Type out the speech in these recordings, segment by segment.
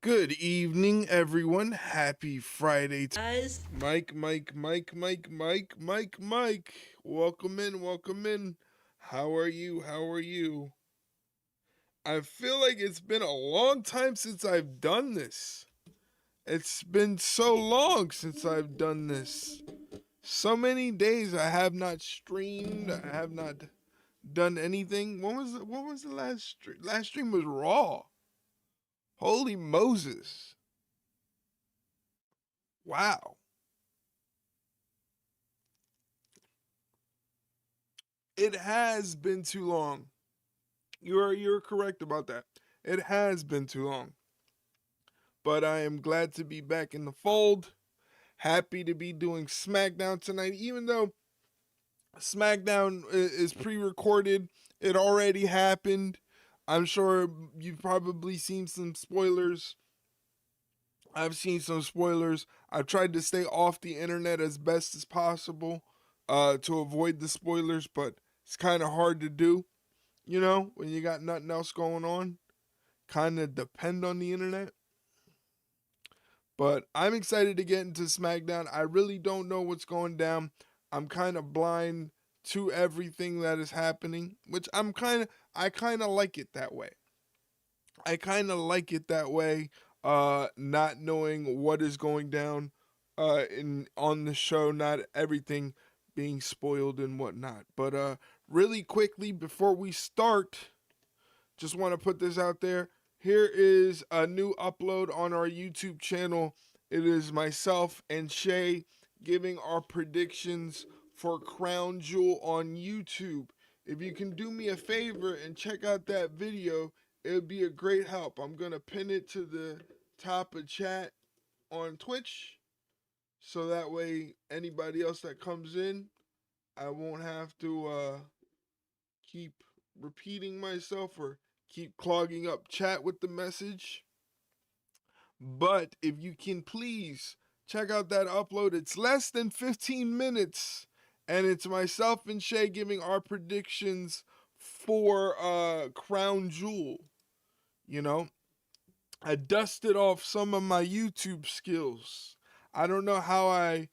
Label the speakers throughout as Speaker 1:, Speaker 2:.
Speaker 1: Good evening, everyone. Happy Friday,
Speaker 2: Guys,
Speaker 1: Mike. Welcome in, welcome in. How are you? How are you? I feel like it's been a long time since I've done this. It's been so long since I've done this. So many days I have not streamed. I have not done anything. What was the last stream? Last stream was Raw. Holy Moses. Wow. It has been too long. You're correct about that. It has been too long. But I am glad to be back in the fold. Happy to be doing SmackDown tonight, even though SmackDown is pre-recorded. It already happened. I'm sure you've probably seen some spoilers. I've seen some spoilers. I've tried to stay off the internet as best as possible to avoid the spoilers, but it's kind of hard to do, when you got nothing else going on. Kind of depend on the internet. But I'm excited to get into SmackDown. I really don't know what's going down. I'm kind of blind to everything that is happening, which I kind of like it that way. Not knowing what is going down on the show, not everything being spoiled and whatnot. But really quickly, before we start, just want to put this out there. Here is a new upload on our YouTube channel. It is myself and Shay giving our predictions for Crown Jewel on YouTube. If you can do me a favor and check out that video, it would be a great help. I'm going to pin it to the top of chat on Twitch, so that way anybody else that comes in, I won't have to keep repeating myself or keep clogging up chat with the message. But if you can please check out that upload. It's less than 15 minutes, and it's myself and Shay giving our predictions for Crown Jewel. I dusted off some of my YouTube skills. I don't know how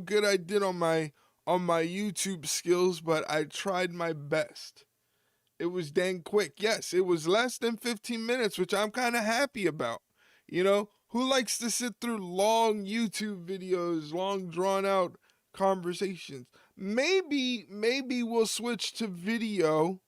Speaker 1: good I did on my YouTube skills, but I tried my best. It was dang quick. Yes, it was less than 15 minutes, which I'm kind of happy about. Who likes to sit through long YouTube videos, long drawn out conversations? Maybe we'll switch to video.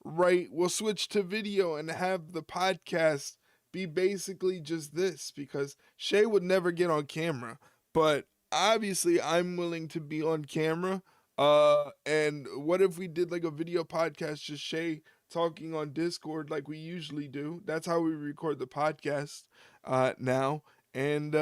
Speaker 1: Right, we'll switch to video and have the podcast be basically just this, because Shay would never get on camera, but obviously I'm willing to be on camera. And what if we did like a video podcast, just Shay talking on Discord like we usually do? That's how we record the podcast now. And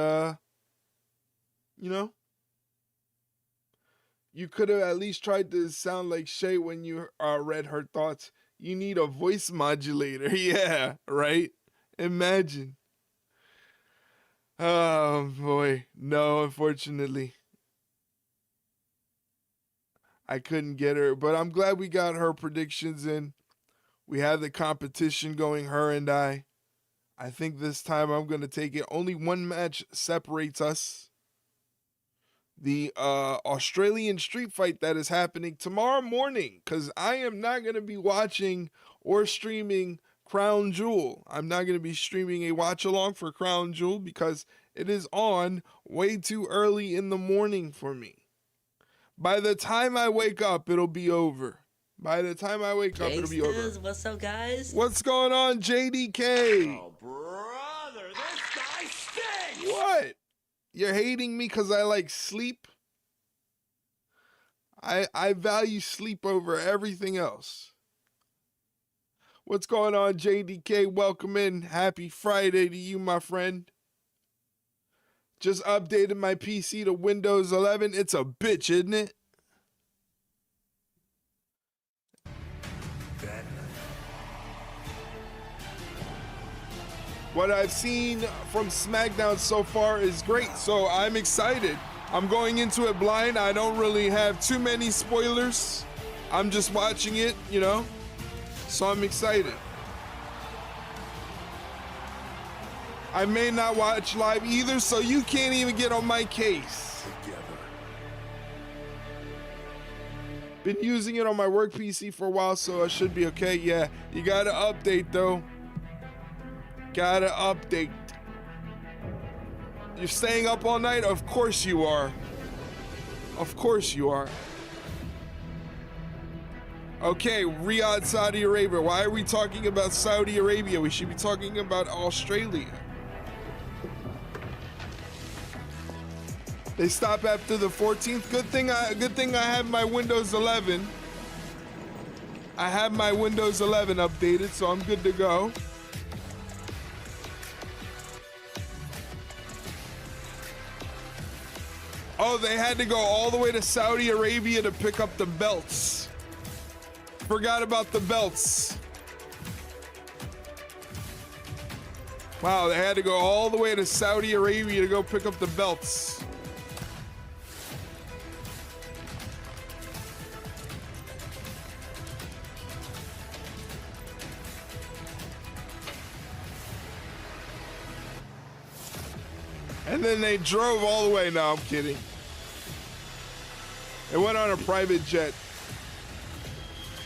Speaker 1: you could have at least tried to sound like Shay when you read her thoughts. You need a voice modulator. Yeah, right? Imagine. Oh, boy. No, unfortunately. I couldn't get her. But I'm glad we got her predictions in. We have the competition going, her and I. I think this time I'm going to take it. Only one match separates us. The Australian street fight that is happening tomorrow morning, because I am not going to be watching or streaming Crown Jewel. I'm not going to be streaming a watch-along for Crown Jewel because it is on way too early in the morning for me. By the time I wake up, it'll be over. What's
Speaker 2: up, guys?
Speaker 1: What's going on, JDK?
Speaker 3: Oh, brother, this guy stinks!
Speaker 1: What? You're hating me because I like sleep? I value sleep over everything else. What's going on, JDK? Welcome in. Happy Friday to you, my friend. Just updated my PC to Windows 11. It's a bitch, isn't it? What I've seen from SmackDown so far is great, so I'm excited. I'm going into it blind. I don't really have too many spoilers. I'm just watching it, so I'm excited. I may not watch live either, so you can't even get on my case. Been using it on my work PC for a while, so I should be okay. Yeah, you gotta update though. Gotta update. You're staying up all night? Of course you are. Of course you are. Okay, Riyadh, Saudi Arabia. Why are we talking about Saudi Arabia? We should be talking about Australia. They stop after the 14th. Good thing I have my Windows 11. I have my Windows 11 updated, so I'm good to go. Oh, they had to go all the way to Saudi Arabia to pick up the belts. Forgot about the belts. Wow, they had to go all the way to Saudi Arabia to go pick up the belts. And then they drove all the way. No, I'm kidding. They went on a private jet.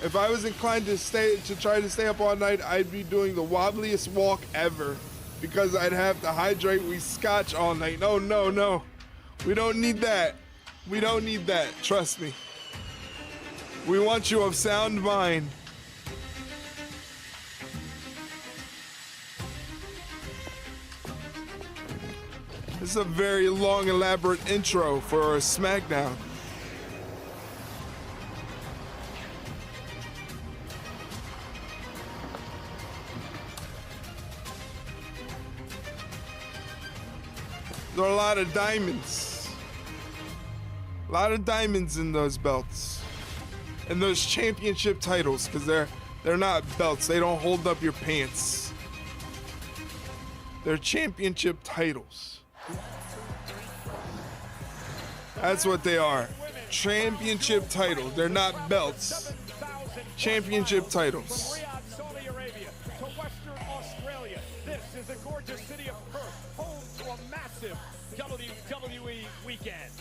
Speaker 1: If I was inclined to try to stay up all night, I'd be doing the wobbliest walk ever because I'd have to hydrate with scotch all night. No, no, no. We don't need that. We don't need that. Trust me. We want you of sound mind. This is a very long, elaborate intro for a SmackDown. There are a lot of diamonds. A lot of diamonds in those belts. And those championship titles, because they're not belts. They don't hold up your pants. They're championship titles. That's what they are. Championship titles. They're not belts. Championship titles.
Speaker 3: Saudi Arabia to Western Australia. This is the gorgeous city of Perth, home to a massive WWE weekend.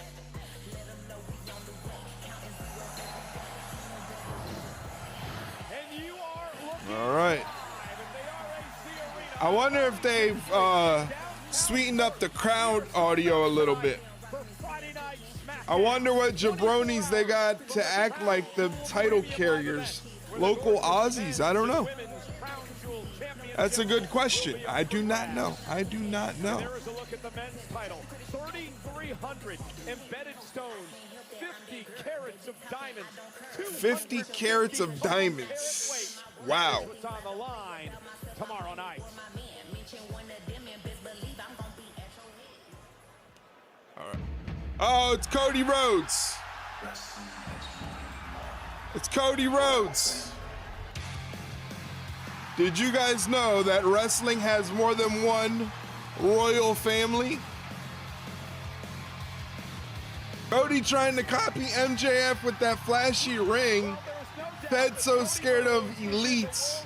Speaker 3: And you are looking
Speaker 1: All right.
Speaker 3: live at the RAC Arena.
Speaker 1: I wonder if they've sweetened up the crowd audio a little bit. I wonder what jabronis they got to act like the title carriers. Local Aussies, I don't know. That's a good question. I do not know. I do not know.
Speaker 3: There is a look at the men's title. 3,300 embedded stones, 50 carats of diamonds.
Speaker 1: 50 carats of diamonds. Wow.
Speaker 3: What's on the line tomorrow night?
Speaker 1: All right. Oh, it's Cody Rhodes. It's Cody Rhodes. Did you guys know that wrestling has more than one royal family? Cody trying to copy MJF with that flashy ring. Fed so scared of elites.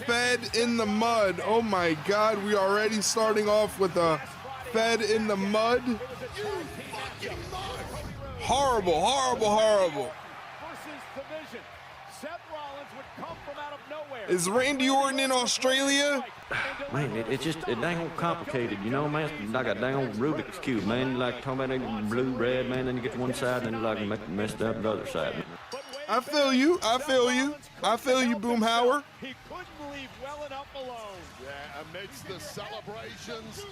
Speaker 1: Fed in the mud. Oh my God, we already starting off with a fed in the mud. Horrible, horrible, horrible. Is Randy Orton in Australia?
Speaker 4: Man, it ain't complicated, you know, man. It's like a dang Rubik's Cube, man. You like talking about that blue, red, man, then you get to one side, and then you like messed up the other side.
Speaker 1: I feel you, I feel you. I feel you, Boomhauer.
Speaker 3: He couldn't leave well enough alone.
Speaker 5: Yeah, amidst the celebrations,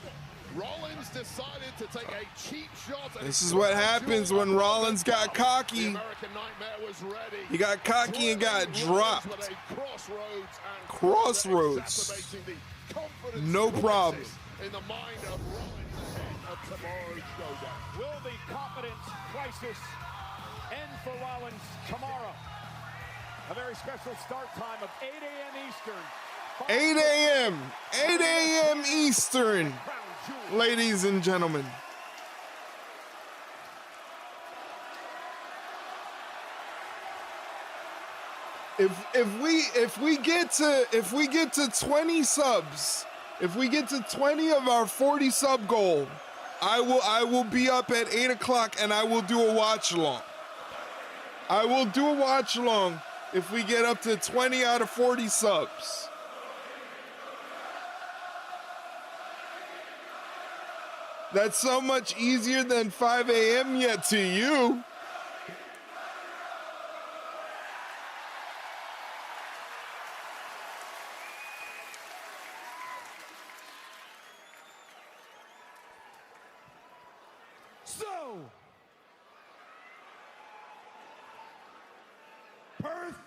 Speaker 5: Rollins decided to take a cheap shot.
Speaker 1: This is what happens when Rollins got cocky. He got cocky and got dropped. Crossroads. No problem.
Speaker 5: In the mind of Rollins of tomorrow's showdown.
Speaker 3: Will the confidence crisis end for Rollins tomorrow? A very special start time of 8 a.m. Eastern.
Speaker 1: 8 a.m. 8 a.m. Eastern, ladies and gentlemen. If we get to 20 subs If we get to 20 of our 40 sub goal, I will be up at 8 o'clock and I will do a watch along. I will do a watch along if we get up to 20 out of 40 subs. That's so much easier than 5 a.m. yet to you.
Speaker 3: So, Perth,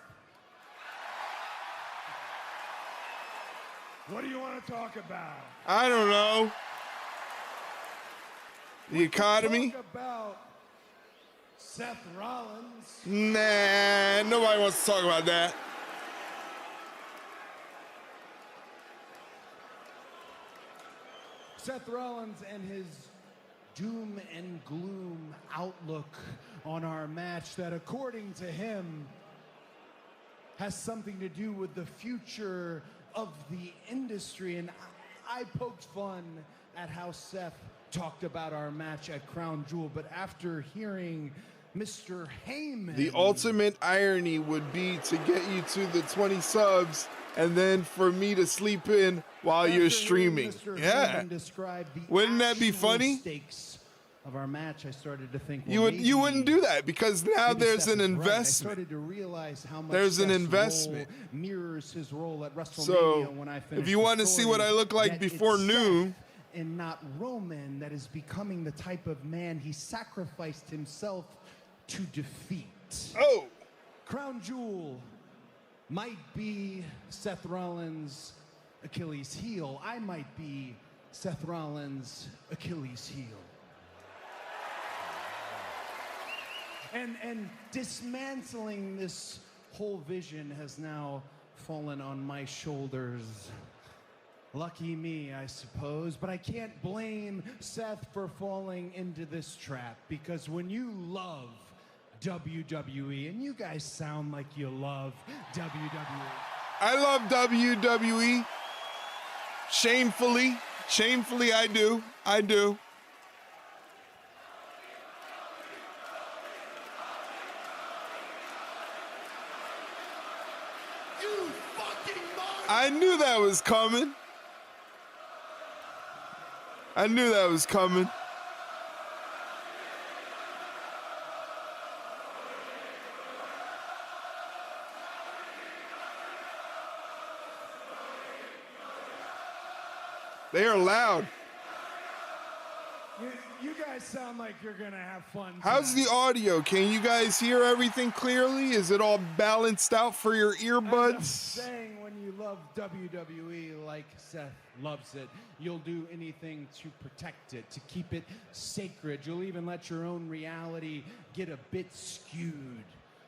Speaker 3: what do you want to talk about?
Speaker 1: I don't know. The economy?
Speaker 3: Talk about Seth Rollins.
Speaker 1: Nah, nobody wants to talk about that.
Speaker 6: Seth Rollins and his doom and gloom outlook on our match that, according to him, has something to do with the future of the industry. And I poked fun at how Seth talked about our match at Crown Jewel, but after hearing Mr. Heyman...
Speaker 1: The ultimate irony would be to get you to the 20 subs and then for me to sleep in while you're streaming. Yeah. Wouldn't that be funny?
Speaker 6: Stakes of our match, I started to think,
Speaker 1: well, you wouldn't do that because now there's an investment.
Speaker 6: Right. I started to realize how much
Speaker 1: there's an
Speaker 6: Seth's
Speaker 1: investment.
Speaker 6: Role mirrors his role at WrestleMania.
Speaker 1: So
Speaker 6: when I finished
Speaker 1: if you want to see what I look like before noon,
Speaker 6: and not Roman, that is becoming the type of man he sacrificed himself to defeat.
Speaker 1: Oh,
Speaker 6: Crown Jewel might be Seth Rollins' Achilles heel. I might be Seth Rollins' Achilles heel. And dismantling this whole vision has now fallen on my shoulders. Lucky me, I suppose, but I can't blame Seth for falling into this trap, because when you love WWE, and you guys sound like you love WWE.
Speaker 1: I love WWE. Shamefully I do.
Speaker 5: You fucking monster!
Speaker 1: I knew that was coming. They are loud.
Speaker 6: You guys sound like you're gonna have fun tonight.
Speaker 1: How's the audio? Can you guys hear everything clearly? Is it all balanced out for your earbuds?
Speaker 6: I'm saying, when you love WWE like Seth loves it, you'll do anything to protect it, to keep it sacred. You'll even let your own reality get a bit skewed.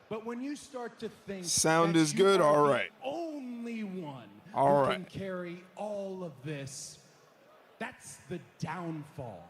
Speaker 6: But when you start to think
Speaker 1: sound
Speaker 6: that
Speaker 1: is
Speaker 6: you
Speaker 1: good,
Speaker 6: are
Speaker 1: all
Speaker 6: the
Speaker 1: right.
Speaker 6: only one
Speaker 1: All
Speaker 6: who
Speaker 1: right.
Speaker 6: can carry all of this, that's the downfall.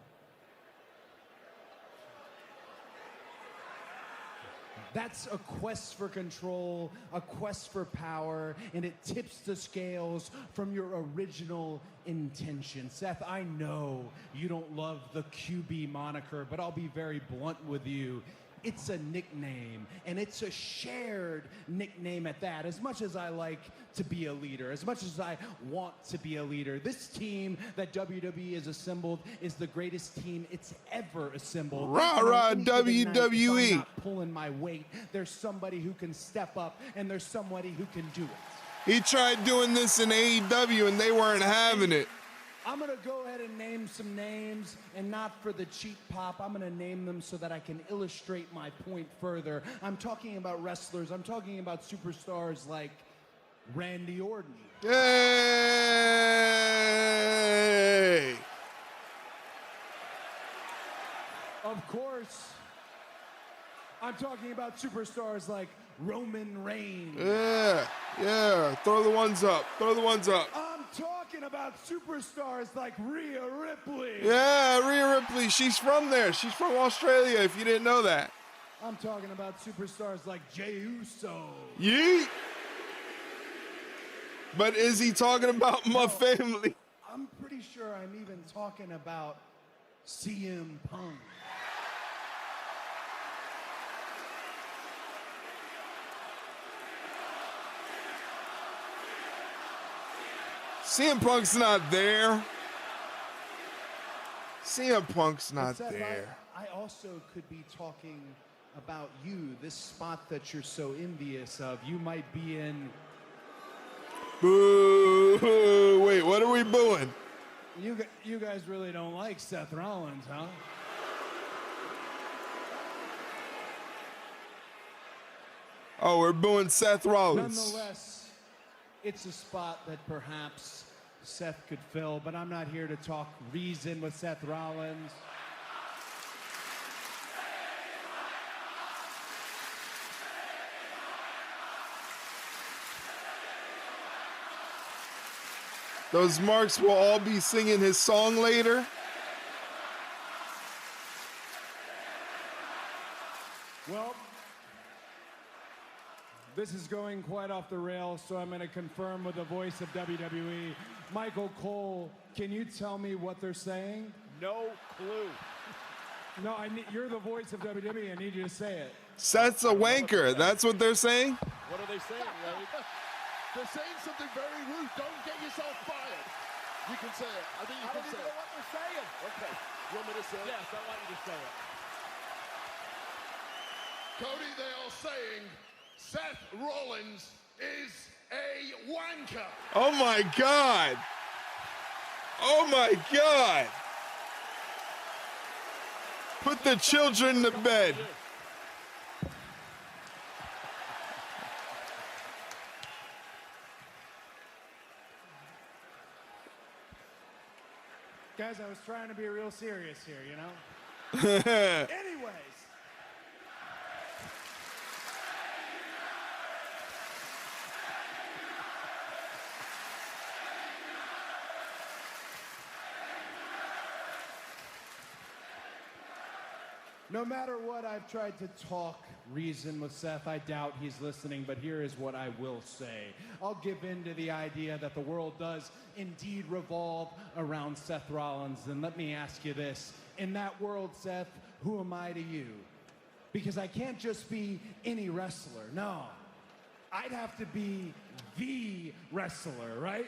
Speaker 6: That's a quest for control, a quest for power, and it tips the scales from your original intention. Seth, I know you don't love the QB moniker, but I'll be very blunt with you. It's a nickname, and it's a shared nickname at that. As much as I like to be a leader, as much as I want to be a leader, this team that WWE has assembled is the greatest team it's ever assembled.
Speaker 1: Rah, rah, WWE.
Speaker 6: If I'm not pulling my weight, there's somebody who can step up, and there's somebody who can do it.
Speaker 1: He tried doing this in AEW, and they weren't having it.
Speaker 6: I'm going to go ahead and name some names, and not for the cheap pop. I'm going to name them so that I can illustrate my point further. I'm talking about wrestlers. I'm talking about superstars like Randy Orton.
Speaker 1: Yay!
Speaker 6: Of course, I'm talking about superstars like Roman Reigns.
Speaker 1: Yeah. Throw the ones up.
Speaker 6: I'm talking about superstars like Rhea Ripley.
Speaker 1: Yeah, Rhea Ripley. She's from there. She's from Australia, if you didn't know that.
Speaker 6: I'm talking about superstars like Jey Uso.
Speaker 1: Yeet. But is he talking about my family?
Speaker 6: I'm pretty sure I'm even talking about CM Punk.
Speaker 1: CM Punk's not there. CM Punk's not
Speaker 6: Seth,
Speaker 1: there.
Speaker 6: I also could be talking about you, this spot that you're so envious of. You might be in.
Speaker 1: Boo! Wait, what are we booing?
Speaker 6: You guys really don't like Seth Rollins, huh?
Speaker 1: Oh, we're booing Seth Rollins.
Speaker 6: Nonetheless, it's a spot that perhaps Seth could fill, but I'm not here to talk reason with Seth Rollins.
Speaker 1: Those marks will all be singing his song later.
Speaker 6: Well, this is going quite off the rails, so I'm going to confirm with the voice of WWE. Michael Cole, can you tell me what they're saying?
Speaker 3: No clue.
Speaker 6: No, you're the voice of WWE. I need you to say it.
Speaker 1: Seth's a wanker. That's what they're saying?
Speaker 3: What are they saying, Larry?
Speaker 5: They're saying something very rude. Don't get yourself fired. You can say it. I think you can say it.
Speaker 3: I don't even know what they're saying.
Speaker 5: Okay. You want me to say it?
Speaker 3: Yes, I want you to say it.
Speaker 5: Cody, they are saying Seth Rollins is a wanker.
Speaker 1: Oh my God. Oh my God. Put the children to bed.
Speaker 6: Guys, I was trying to be real serious here, you know? Anyways. No matter what, I've tried to talk reason with Seth. I doubt he's listening, but here is what I will say. I'll give in to the idea that the world does indeed revolve around Seth Rollins. And let me ask you this. In that world, Seth, who am I to you? Because I can't just be any wrestler. No. I'd have to be the wrestler, right?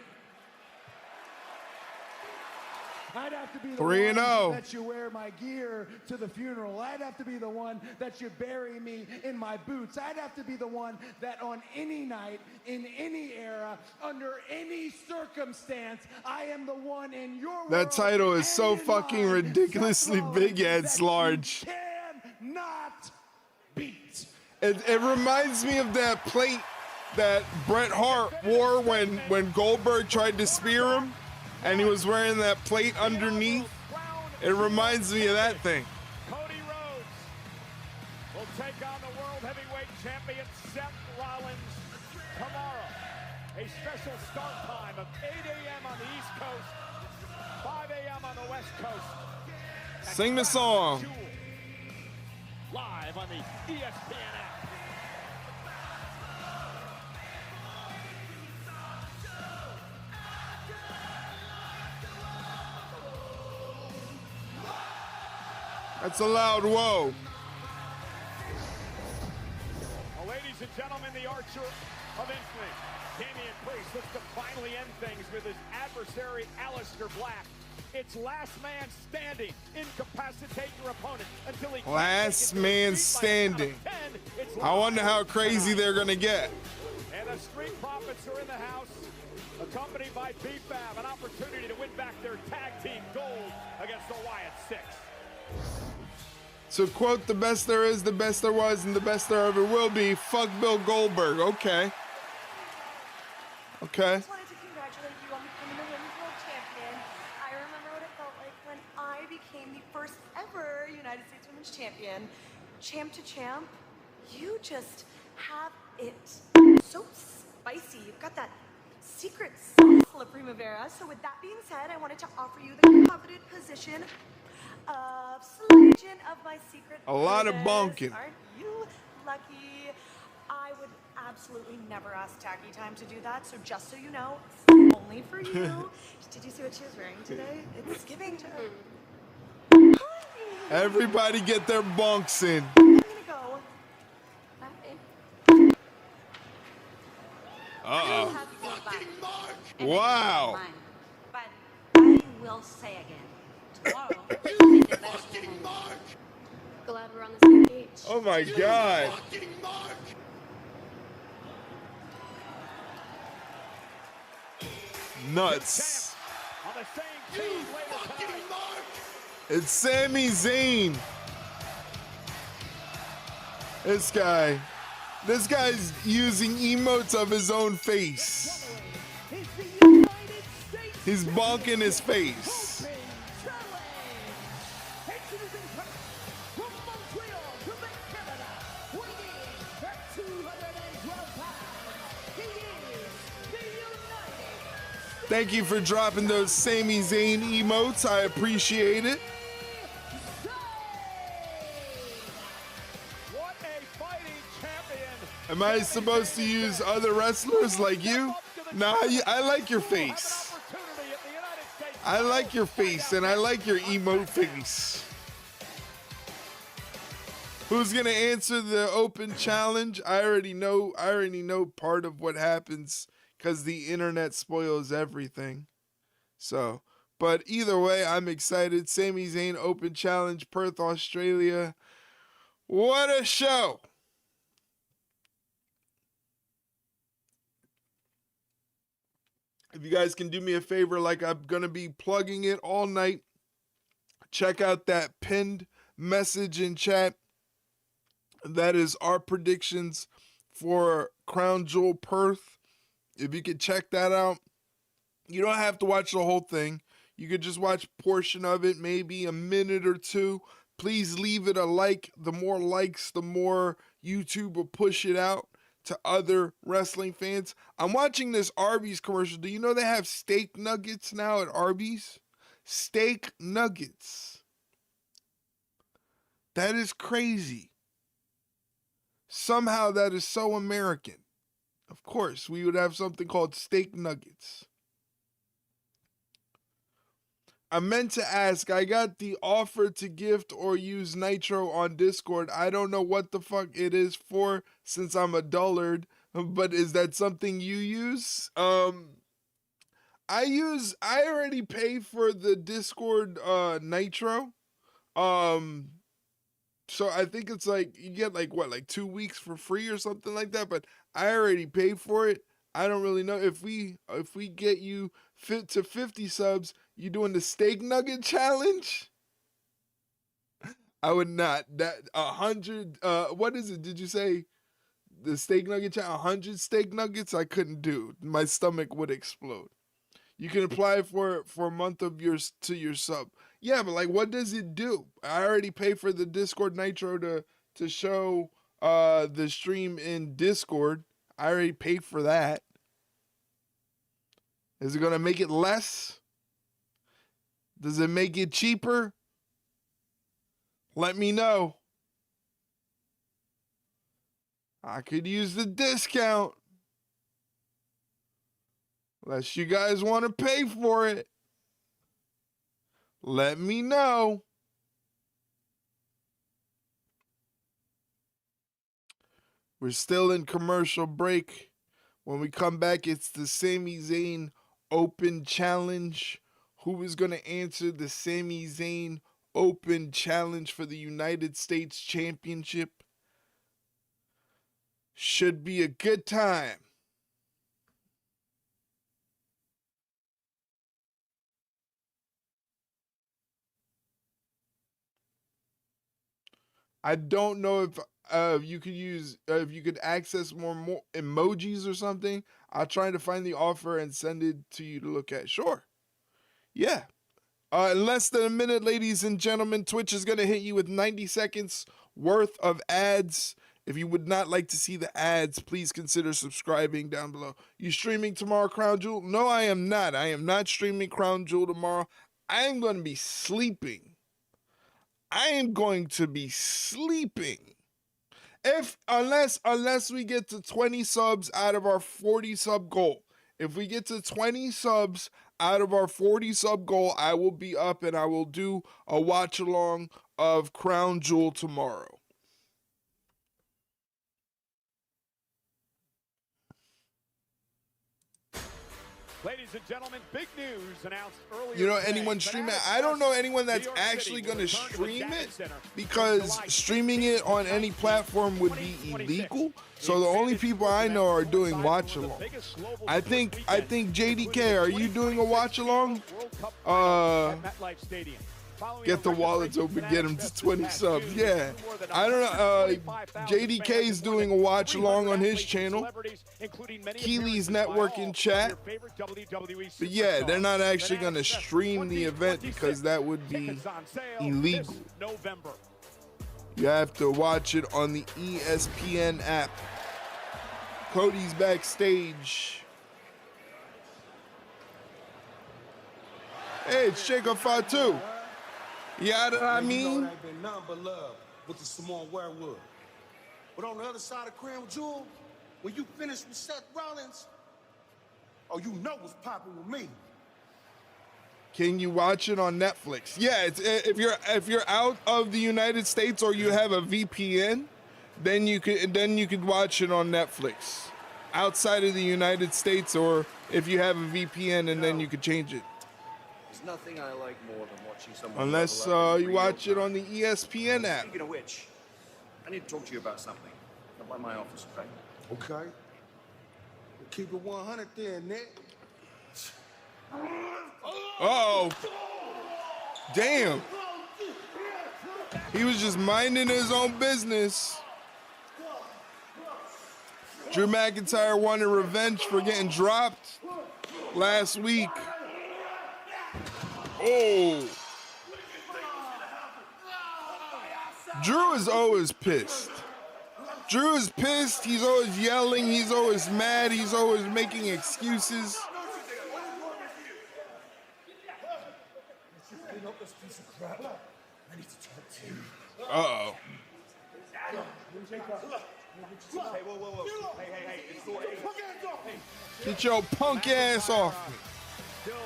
Speaker 6: I'd have to be the one
Speaker 1: 3-0.
Speaker 6: that you wear my gear to the funeral. I'd have to be the one that you bury me in my boots. I'd have to be the one that on any night, in any era, under any circumstance, I am the one in your world.
Speaker 1: That title is so
Speaker 6: and in
Speaker 1: fucking
Speaker 6: mine,
Speaker 1: ridiculously
Speaker 6: Seth
Speaker 1: big, yeah,
Speaker 6: Rollins,
Speaker 1: it's
Speaker 6: that you
Speaker 1: large.
Speaker 6: cannot beat.
Speaker 1: It reminds me of that plate that Bret Hart wore when Goldberg tried to spear him, and he was wearing that plate underneath. It reminds me of that thing.
Speaker 3: Cody Rhodes will take on the World Heavyweight Champion Seth Rollins tomorrow. A special start time of 8 a.m. on the East Coast, 5 a.m. on the West Coast.
Speaker 1: Sing the song.
Speaker 3: Live on the ESPN app.
Speaker 1: That's a loud whoa.
Speaker 3: Well, ladies and gentlemen, the Archer of Infamy, Damian Priest, looks to finally end things with his adversary, Aleister Black. It's last man standing. Incapacitate your opponent until he
Speaker 1: Last man standing. I wonder how crazy they're gonna get.
Speaker 3: And the Street Profits are in the house, accompanied by B-Fab, an opportunity to win back their tag team gold against the Wyatt Six.
Speaker 1: To quote the best there is, the best there was, and the best there ever will be, fuck Bill Goldberg. Okay. Okay.
Speaker 7: I just wanted to congratulate you on becoming the Women's World Champion. I remember what it felt like when I became the first ever United States Women's Champion. Champ to champ, you just have it so spicy. You've got that secret sauce, La Primavera. So with that being said, I wanted to offer you the coveted position of Legend of my secret.
Speaker 1: A lot of
Speaker 7: Princess.
Speaker 1: bonking.
Speaker 7: Aren't you lucky? I would absolutely never ask Tacky Time to do that, so just so you know, only for you. Did you see what she was wearing today? It's giving to her.
Speaker 1: Everybody get their bunks in.
Speaker 7: I'm gonna go.
Speaker 1: Uh-oh.
Speaker 5: Fucking Mark!
Speaker 1: Wow.
Speaker 2: But I will say again, tomorrow,
Speaker 5: You fucking Mark!
Speaker 8: Glad we're on the same page.
Speaker 1: Oh my God.
Speaker 5: Fucking Mark!
Speaker 1: Nuts.
Speaker 3: On the same team later
Speaker 5: Fucking
Speaker 3: tonight.
Speaker 5: Mark!
Speaker 1: It's Sami Zayn. This guy's using emotes of his own face. He's bonking his face. Thank you for dropping those Sami Zayn emotes. I appreciate it.
Speaker 3: What a fighting champion.
Speaker 1: Am I supposed to use other wrestlers like you? Nah, I like your face.
Speaker 3: Opportunity at the United States.
Speaker 1: I like your face, and I like your emote face. Who's gonna answer the open challenge? I already know part of what happens because the internet spoils everything. So, but either way, I'm excited. Sami Zayn open challenge, Perth, Australia. What a show! If you guys can do me a favor, like I'm gonna be plugging it all night, check out that pinned message in chat. That is our predictions for Crown Jewel Perth. If you could check that out, you don't have to watch the whole thing. You could just watch a portion of it, maybe a minute or two. Please leave it a like. The more likes, the more YouTube will push it out to other wrestling fans. I'm watching this Arby's commercial. Do you know they have steak nuggets now at Arby's? Steak nuggets. That is crazy. Somehow that is so American. Of course, we would have something called steak nuggets. I meant to ask, I got the offer to gift or use Nitro on Discord. I don't know what the fuck it is for since I'm a dullard, but is that something you use? I already pay for the Discord Nitro. So I think it's like you get like 2 weeks for free or something like that, but I already paid for it. I don't really know if we get you fit to 50 subs, you doing the steak nugget challenge? I would not. That 100 what is it? Did you say the steak nugget challenge? 100 steak nuggets I couldn't do. My stomach would explode. You can apply for a month of your sub. Yeah, but like, what does it do? I already pay for the Discord Nitro to show the stream in Discord. I already paid for that. Is it gonna make it less? Does it make it cheaper? Let me know. I could use the discount. Unless you guys want to pay for it. Let me know. We're still in commercial break. When we come back, it's the Sami Zayn Open Challenge. Who is going to answer the Sami Zayn Open Challenge for the United States Championship? Should be a good time. I don't know if you could use if you could access more emojis or something. I'll try to find the offer and send it to you to look at. Sure. Yeah. In less than a minute, ladies and gentlemen, Twitch is going to hit you with 90 seconds worth of ads. If you would not like to see the ads, please consider subscribing down below. You streaming tomorrow, Crown Jewel? No, I am not. I am not streaming Crown Jewel tomorrow. I am going to be sleeping. I am going to be sleeping Unless we get to 20 subs out of our 40 sub goal. If we get to 20 subs out of our 40 sub goal, I will be up and I will do a watch along of Crown Jewel tomorrow.
Speaker 3: Ladies and gentlemen, big news announced earlier.
Speaker 1: You know,
Speaker 3: today.
Speaker 1: anyone streaming it? I don't know anyone that's actually going to stream it because streaming it on any platform would be illegal. So the only people I know are doing watch along. I think JDK, are you doing a watch along? Get the wallets open, get them to 20 subs. Yeah, I don't know. JDK is doing a watch along on his channel. Keely's network in chat. But yeah, they're not actually going to stream the event because that would be illegal. You have to watch it on the ESPN app. Cody's backstage. Hey, it's Jacob Fatu. Yeah, I mean,
Speaker 9: ain't been nothing but love with the Samoan werewolf. But on the other side of Crown Jewel, when you finish with Seth Rollins, oh, you know what's popping with me.
Speaker 1: Can you watch it on Netflix? Yeah, if you're out of the United States or you have a VPN, then you could watch it on Netflix. Outside of the United States, or if you have a VPN, and then you could change it.
Speaker 10: There's nothing I like more than watching someone.
Speaker 1: Unless you watch it on the ESPN app.
Speaker 10: Speaking of which, I need to talk to you about something. Come by my office, okay?
Speaker 9: Okay. We'll keep it 100 then, Nick.
Speaker 1: Uh-oh. Damn. He was just minding his own business. Drew McIntyre wanted revenge for getting dropped last week. Oh. Drew is always pissed. Drew is pissed. He's always yelling. He's always mad. He's always making excuses. Uh-oh.
Speaker 10: Hey, whoa. Hey.
Speaker 1: Get your punk ass off me.
Speaker 3: Still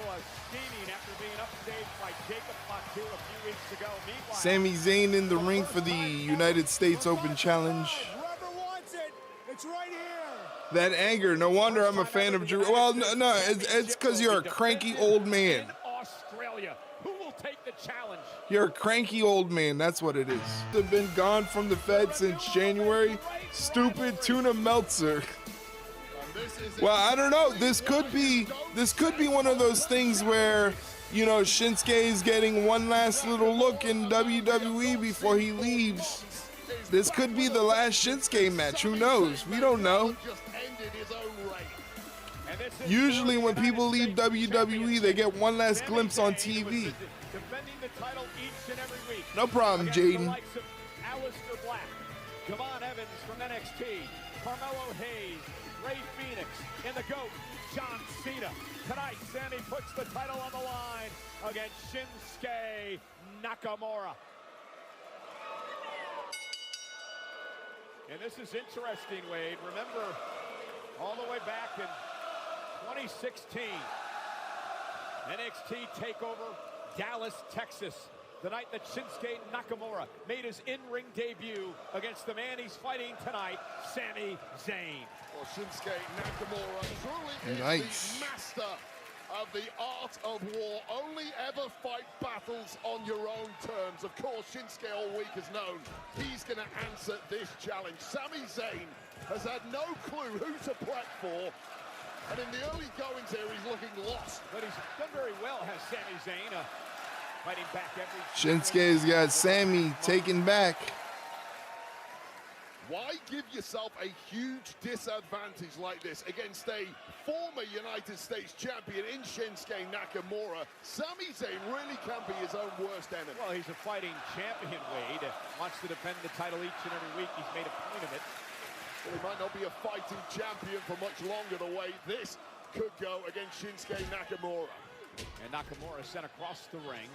Speaker 3: scheming after being upstaged by Jacob Fatu a few weeks ago. Meanwhile,
Speaker 1: Sami Zayn in the ring for the United States Open Challenge.
Speaker 3: whoever wants it, it's right here.
Speaker 1: That anger, no wonder I'm a fan of Drew. Well, no, it's because you're a cranky old man.
Speaker 3: In Australia, who will take the challenge?
Speaker 1: You're a cranky old man, that's what it is. They've been gone from the Fed since January. Stupid Tuna Meltzer. Well, I don't know. This could be one of those things where, you know, Shinsuke is getting one last little look in WWE before he leaves. This could be the last Shinsuke match. Who knows? We don't know. Usually when people leave WWE, they get one last glimpse on TV.
Speaker 3: Defending the title each and every week.
Speaker 1: No problem, Jaden.
Speaker 3: Aleister Black, Javon Evans from NXT, Carmelo Hayes, Ray Phoenix, and the GOAT, John Cena. Tonight, Sammy puts the title on the line against Shinsuke Nakamura. And this is interesting, Wade. Remember, all the way back in 2016, NXT TakeOver Dallas, Texas. The night that Shinsuke Nakamura made his in-ring debut against the man he's fighting tonight, Sami Zayn.
Speaker 5: Well, Shinsuke Nakamura truly
Speaker 1: Nice.
Speaker 5: is the master of the art of war. Only ever fight battles on your own terms. Of course, Shinsuke all week has known he's going to answer this challenge. Sami Zayn has had no clue who to prep for. And in the early goings here, he's looking lost.
Speaker 3: But he's done very well, has Sami Zayn, fighting back every...
Speaker 1: Shinsuke's got Sammy taken back.
Speaker 5: Why give yourself a huge disadvantage like this against a former United States champion in Shinsuke Nakamura? Sami Zayn really can be his own worst enemy.
Speaker 3: Well, he's a fighting champion, Wade. Wants to defend the title each and every week. He's made a point of it.
Speaker 5: Well, he might not be a fighting champion for much longer the way this could go against Shinsuke Nakamura.
Speaker 3: And Nakamura sent across the ring.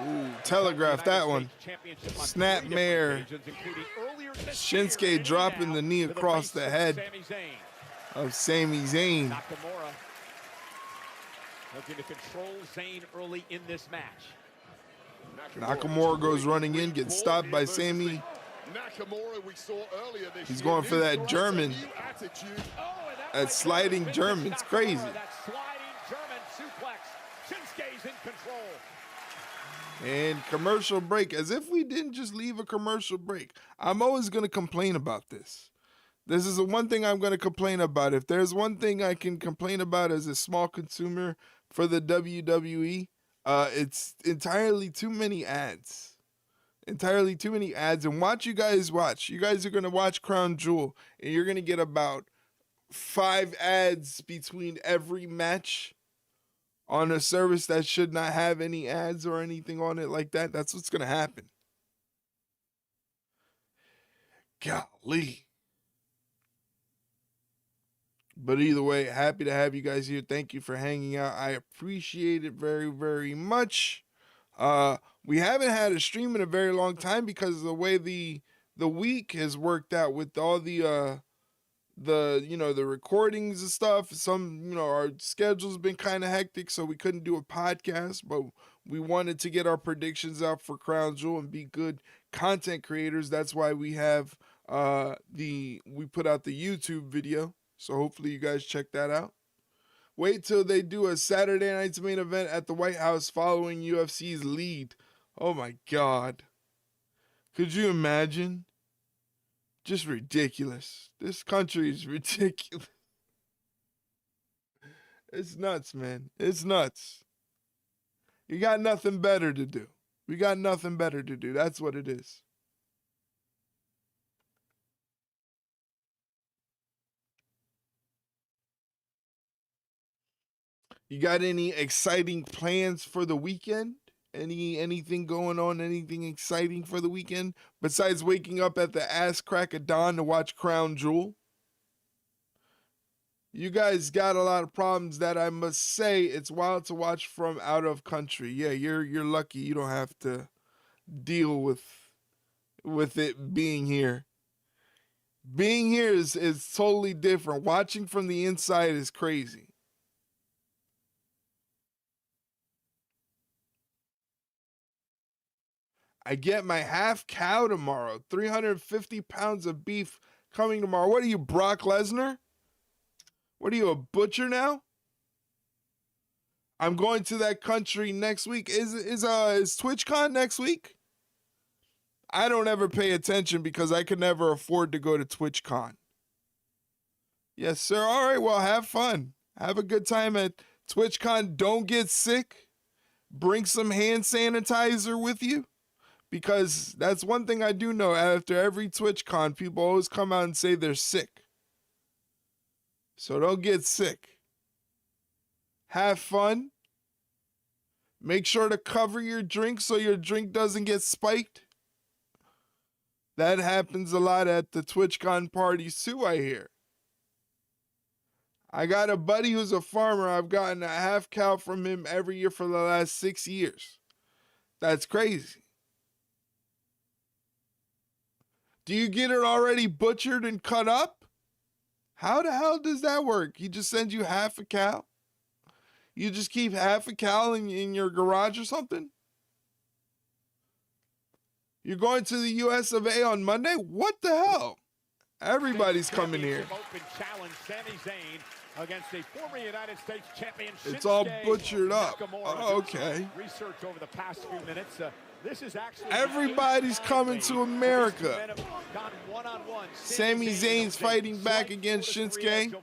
Speaker 1: Ooh, telegraph that one. Snapmare.
Speaker 3: Including earlier
Speaker 1: Shinsuke dropping the knee across the head of Sami Zayn.
Speaker 3: Nakamura looking to control Zayn early in this match.
Speaker 1: Nakamura goes running in, gets stopped by Sami.
Speaker 5: Nakamura, we saw earlier this
Speaker 1: He's
Speaker 5: year,
Speaker 1: going for that German. That sliding German. It's crazy.
Speaker 3: That sliding German suplex. Shinsuke's in control.
Speaker 1: And commercial break, as if we didn't just leave a commercial break. I'm always going to complain about this. This is the one thing I'm going to complain about. If there's one thing I can complain about as a small consumer for the WWE, it's entirely too many ads. Entirely too many ads. And watch. You guys are going to watch Crown Jewel, and you're going to get about 5 ads between every match on a service that should not have any ads or anything on it like that. That's what's going to happen. Golly. But either way, happy to have you guys here. Thank you for hanging out. I appreciate it very, very much. We haven't had a stream in a very long time because of the way the week has worked out with all the recordings and stuff. Some, our schedule's been kind of hectic, so we couldn't do a podcast, but we wanted to get our predictions out for Crown Jewel and be good content creators. That's why we have we put out the YouTube video. So hopefully you guys check that out. Wait till they do a Saturday night's main event at the White House following UFC's lead. Oh my God. Could you imagine? Just ridiculous. This country is ridiculous. It's nuts, man. It's nuts. You got nothing better to do. We got nothing better to do. That's what it is. You got any exciting plans for the weekend? Anything going on? Anything exciting for the weekend besides waking up at the ass crack of dawn to watch Crown Jewel? You guys got a lot of problems that I must say it's wild to watch from out of country. Yeah, you're lucky you don't have to deal with it being here. Being here is totally different. Watching from the inside is crazy. I get my half cow tomorrow. 350 pounds of beef coming tomorrow. What are you, Brock Lesnar? What are you, a butcher now? I'm going to that country next week. Is TwitchCon next week? I don't ever pay attention because I could never afford to go to TwitchCon. Yes, sir. All right, well, have fun. Have a good time at TwitchCon. Don't get sick. Bring some hand sanitizer with you. Because that's one thing I do know. After every TwitchCon, people always come out and say they're sick. So don't get sick. Have fun. Make sure to cover your drink so your drink doesn't get spiked. That happens a lot at the TwitchCon parties too, I hear. I got a buddy who's a farmer. I've gotten a half cow from him every year for the last 6 years. That's crazy. Do you get it already butchered and cut up? How the hell does that work? He just sends you half a cow? You just keep half a cow in your garage or something? You're going to the US of A on Monday? What the hell? Everybody's coming here.
Speaker 3: Open challenge, Sami Zayn against a former United States champion.
Speaker 1: It's all butchered up. Oh, okay.
Speaker 3: Research over the past few minutes. This is actually
Speaker 1: everybody's coming to America. Sami Zayn's fighting back against Shinsuke.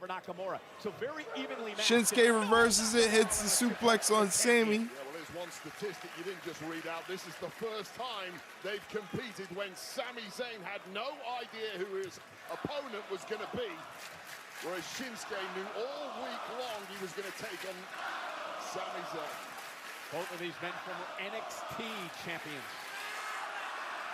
Speaker 1: Shinsuke reverses it, hits the suplex on Sami.
Speaker 5: One statistic you didn't just read out. This is the first time they've competed when Sami Zayn had no idea who his opponent was going to be, whereas Shinsuke knew all week long he was going to take on Sami Zayn.
Speaker 3: Both of these men former NXT champions.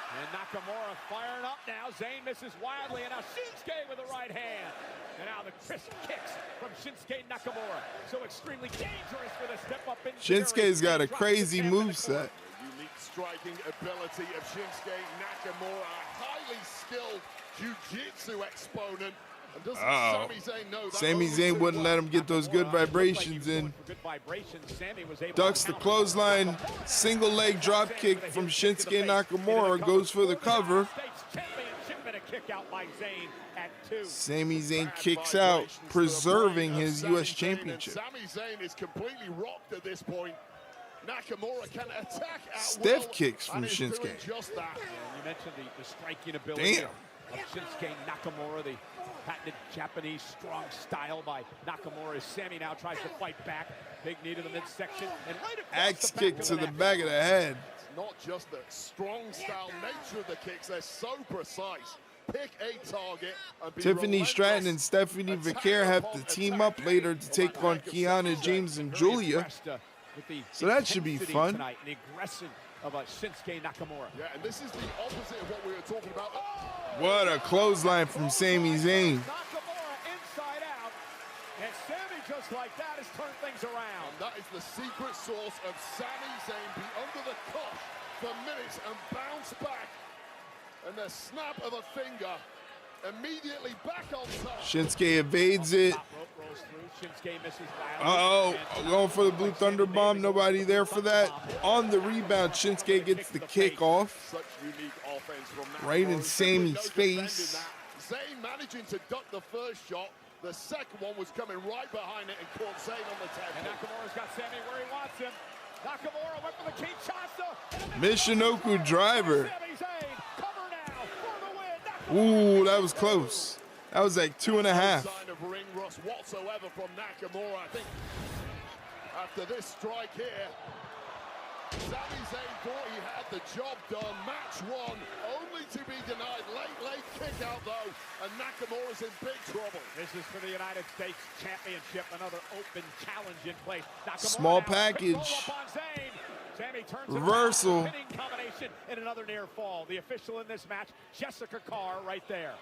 Speaker 3: And Nakamura firing up now. Zayn misses wildly, and now Shinsuke with the right hand. And now the crisp kicks from Shinsuke Nakamura. So extremely dangerous with a step up in.
Speaker 1: Shinsuke's got a crazy moveset.
Speaker 5: Unique striking ability of Shinsuke Nakamura, a highly skilled jiu-jitsu exponent. And doesn't Sami Zayn know that?
Speaker 1: Sami Zayn wouldn't let him get those good vibrations in. Ducks the clothesline, single leg drop kick from Shinsuke Nakamura, goes for the cover. Sami Zayn kicks out, preserving his U.S. Championship.
Speaker 5: Sami Zayn is completely rocked at this point. Nakamura can attack at
Speaker 1: Stiff
Speaker 5: will,
Speaker 1: kicks from
Speaker 5: and is doing
Speaker 1: Shinsuke.
Speaker 5: just that.
Speaker 3: You mentioned the striking ability
Speaker 1: Damn.
Speaker 3: of Shinsuke Nakamura, the patented Japanese strong style by Nakamura, as Sami now tries to fight back. Big knee to the midsection. And right across
Speaker 1: Axe
Speaker 3: the
Speaker 1: kick
Speaker 3: back
Speaker 1: to
Speaker 3: of
Speaker 1: the
Speaker 3: neck.
Speaker 1: back of the head.
Speaker 5: It's not just the strong style nature of the kicks, they're so precise. Pick a target and be
Speaker 1: Tiffany
Speaker 5: relentless.
Speaker 1: Stratton and Stephanie Vaquer have to team up later to take on Kiana James and
Speaker 3: Very
Speaker 1: Julia.
Speaker 3: impressed, with the
Speaker 1: So that should be
Speaker 3: intensity
Speaker 1: fun.
Speaker 3: Tonight, and the aggression of Shinsuke Nakamura.
Speaker 5: Yeah, and this is the opposite of what we were talking about.
Speaker 1: What a clothesline from Sami Zayn.
Speaker 3: Nakamura inside out, and Sami just like that has turned things around.
Speaker 5: And that is the secret source of Sami Zayn. Be under the cosh for minutes and bounce back. And the snap of a finger, immediately back on top.
Speaker 1: Shinsuke evades it.
Speaker 3: Top rope rolls through. Shinsuke misses
Speaker 1: Uh-oh,
Speaker 3: wildly.
Speaker 1: going for the Blue Thunder Bomb. Nobody there for that. On the rebound, Shinsuke gets the kick off.
Speaker 5: Such unique offense from Nakamura.
Speaker 1: Right in
Speaker 5: Simply
Speaker 1: Sami's
Speaker 5: no defending
Speaker 1: face.
Speaker 5: that. Zayn managing to duck the first shot. The second one was coming right behind it and caught Zayn on the tag.
Speaker 3: And Nakamura's got Sami where he wants him. Nakamura went for the Kinshasa.
Speaker 1: Michinoku driver.
Speaker 3: Sami Zayn, cover now for the win.
Speaker 1: Ooh, that was close. That was like 2.5.
Speaker 5: Sign of ring rust whatsoever from Nakamura. I think after this strike here, Sami Zayn thought he had the job done. Match won, only to be denied. Late kick out though, and Nakamura's in big trouble.
Speaker 3: This is for the United States Championship, another open challenge in place. Nakamura
Speaker 1: Small
Speaker 3: now,
Speaker 1: package.
Speaker 3: quick roll up on Zayn. Sami turns
Speaker 1: Reversal.
Speaker 3: around, pinning combination and another near fall. The official in this match, Jessica Carr, right there.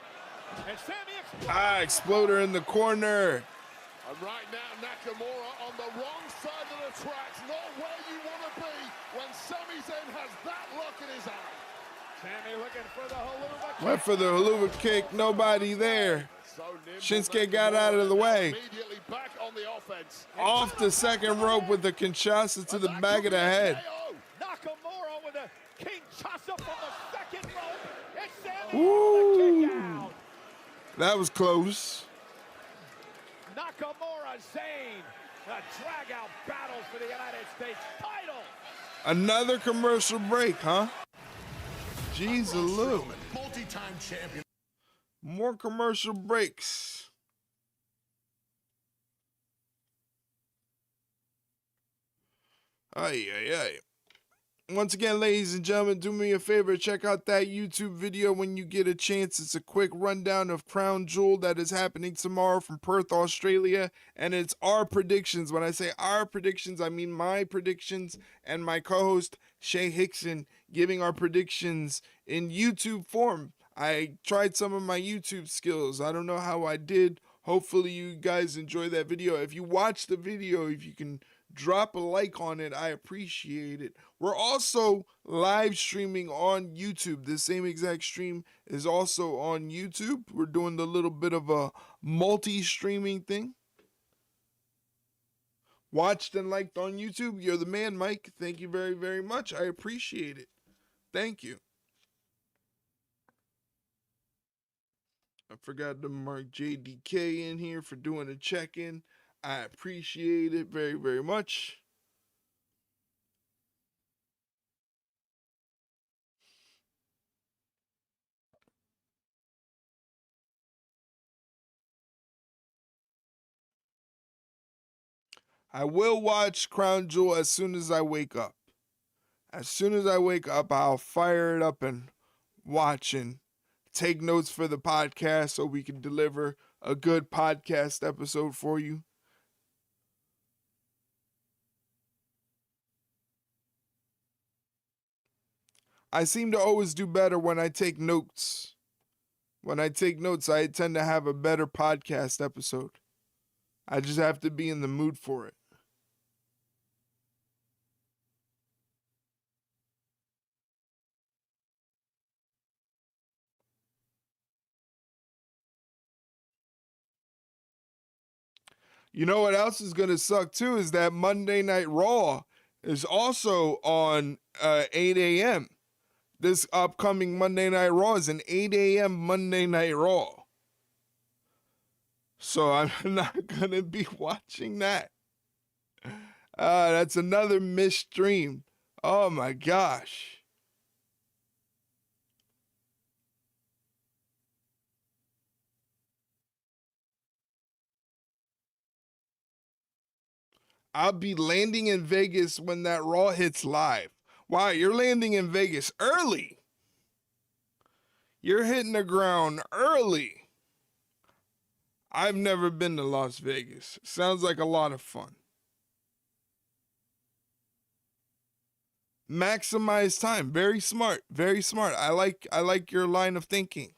Speaker 3: And Sami explodes.
Speaker 1: Exploder in the corner.
Speaker 5: And right now, Nakamura on the wrong side of the tracks, not where you want to be when Sami Zayn has that look in his eye.
Speaker 3: Sami looking for the haluva kick.
Speaker 1: Went for the haluva kick. Nobody there.
Speaker 5: So nimble,
Speaker 1: Shinsuke got out of the way.
Speaker 5: Immediately back on the offense.
Speaker 1: Off the second rope with the Kinshasa to the back of the head.
Speaker 3: Nakamura with a Kinshasa from the second rope. It's Sami
Speaker 1: Ooh.
Speaker 3: with the kick out.
Speaker 1: That was close.
Speaker 3: Nakamura Zayn, a drag-out battle for the United States title.
Speaker 1: Another commercial break, huh? Jeez, Lou.
Speaker 9: Multi-time champion.
Speaker 1: More commercial breaks. Ay, ay, ay. Once again, ladies and gentlemen, do me a favor. Check out that YouTube video when you get a chance. It's a quick rundown of Crown Jewel that is happening tomorrow from Perth, Australia. And it's our predictions. When I say our predictions, I mean my predictions and my co-host, Shay Hickson, giving our predictions in YouTube form. I tried some of my YouTube skills. I don't know how I did. Hopefully you guys enjoy that video. If you watch the video, if you can drop a like on it, I appreciate it. We're also live streaming on YouTube. The same exact stream is also on YouTube. We're doing the little bit of a multi-streaming thing. Watched and liked on YouTube. You're the man, Mike. Thank you very, very much. I appreciate it. Thank you. I forgot to mark JDK in here for doing a check-in. I appreciate it very, very much. I will watch Crown Jewel as soon as I wake up. As soon as I wake up, I'll fire it up and watch and take notes for the podcast so we can deliver a good podcast episode for you. I seem to always do better when I take notes. When I take notes, I tend to have a better podcast episode. I just have to be in the mood for it. You know what else is going to suck too is that Monday Night Raw is also on 8 a.m. This upcoming Monday Night Raw is an 8 a.m. Monday Night Raw. So I'm not going to be watching that. That's another missed stream. Oh my gosh. I'll be landing in Vegas when that Raw hits live. Wow, you're landing in Vegas early. You're hitting the ground early. I've never been to Las Vegas. Sounds like a lot of fun. Maximize time. Very smart. Very smart. I like your line of thinking.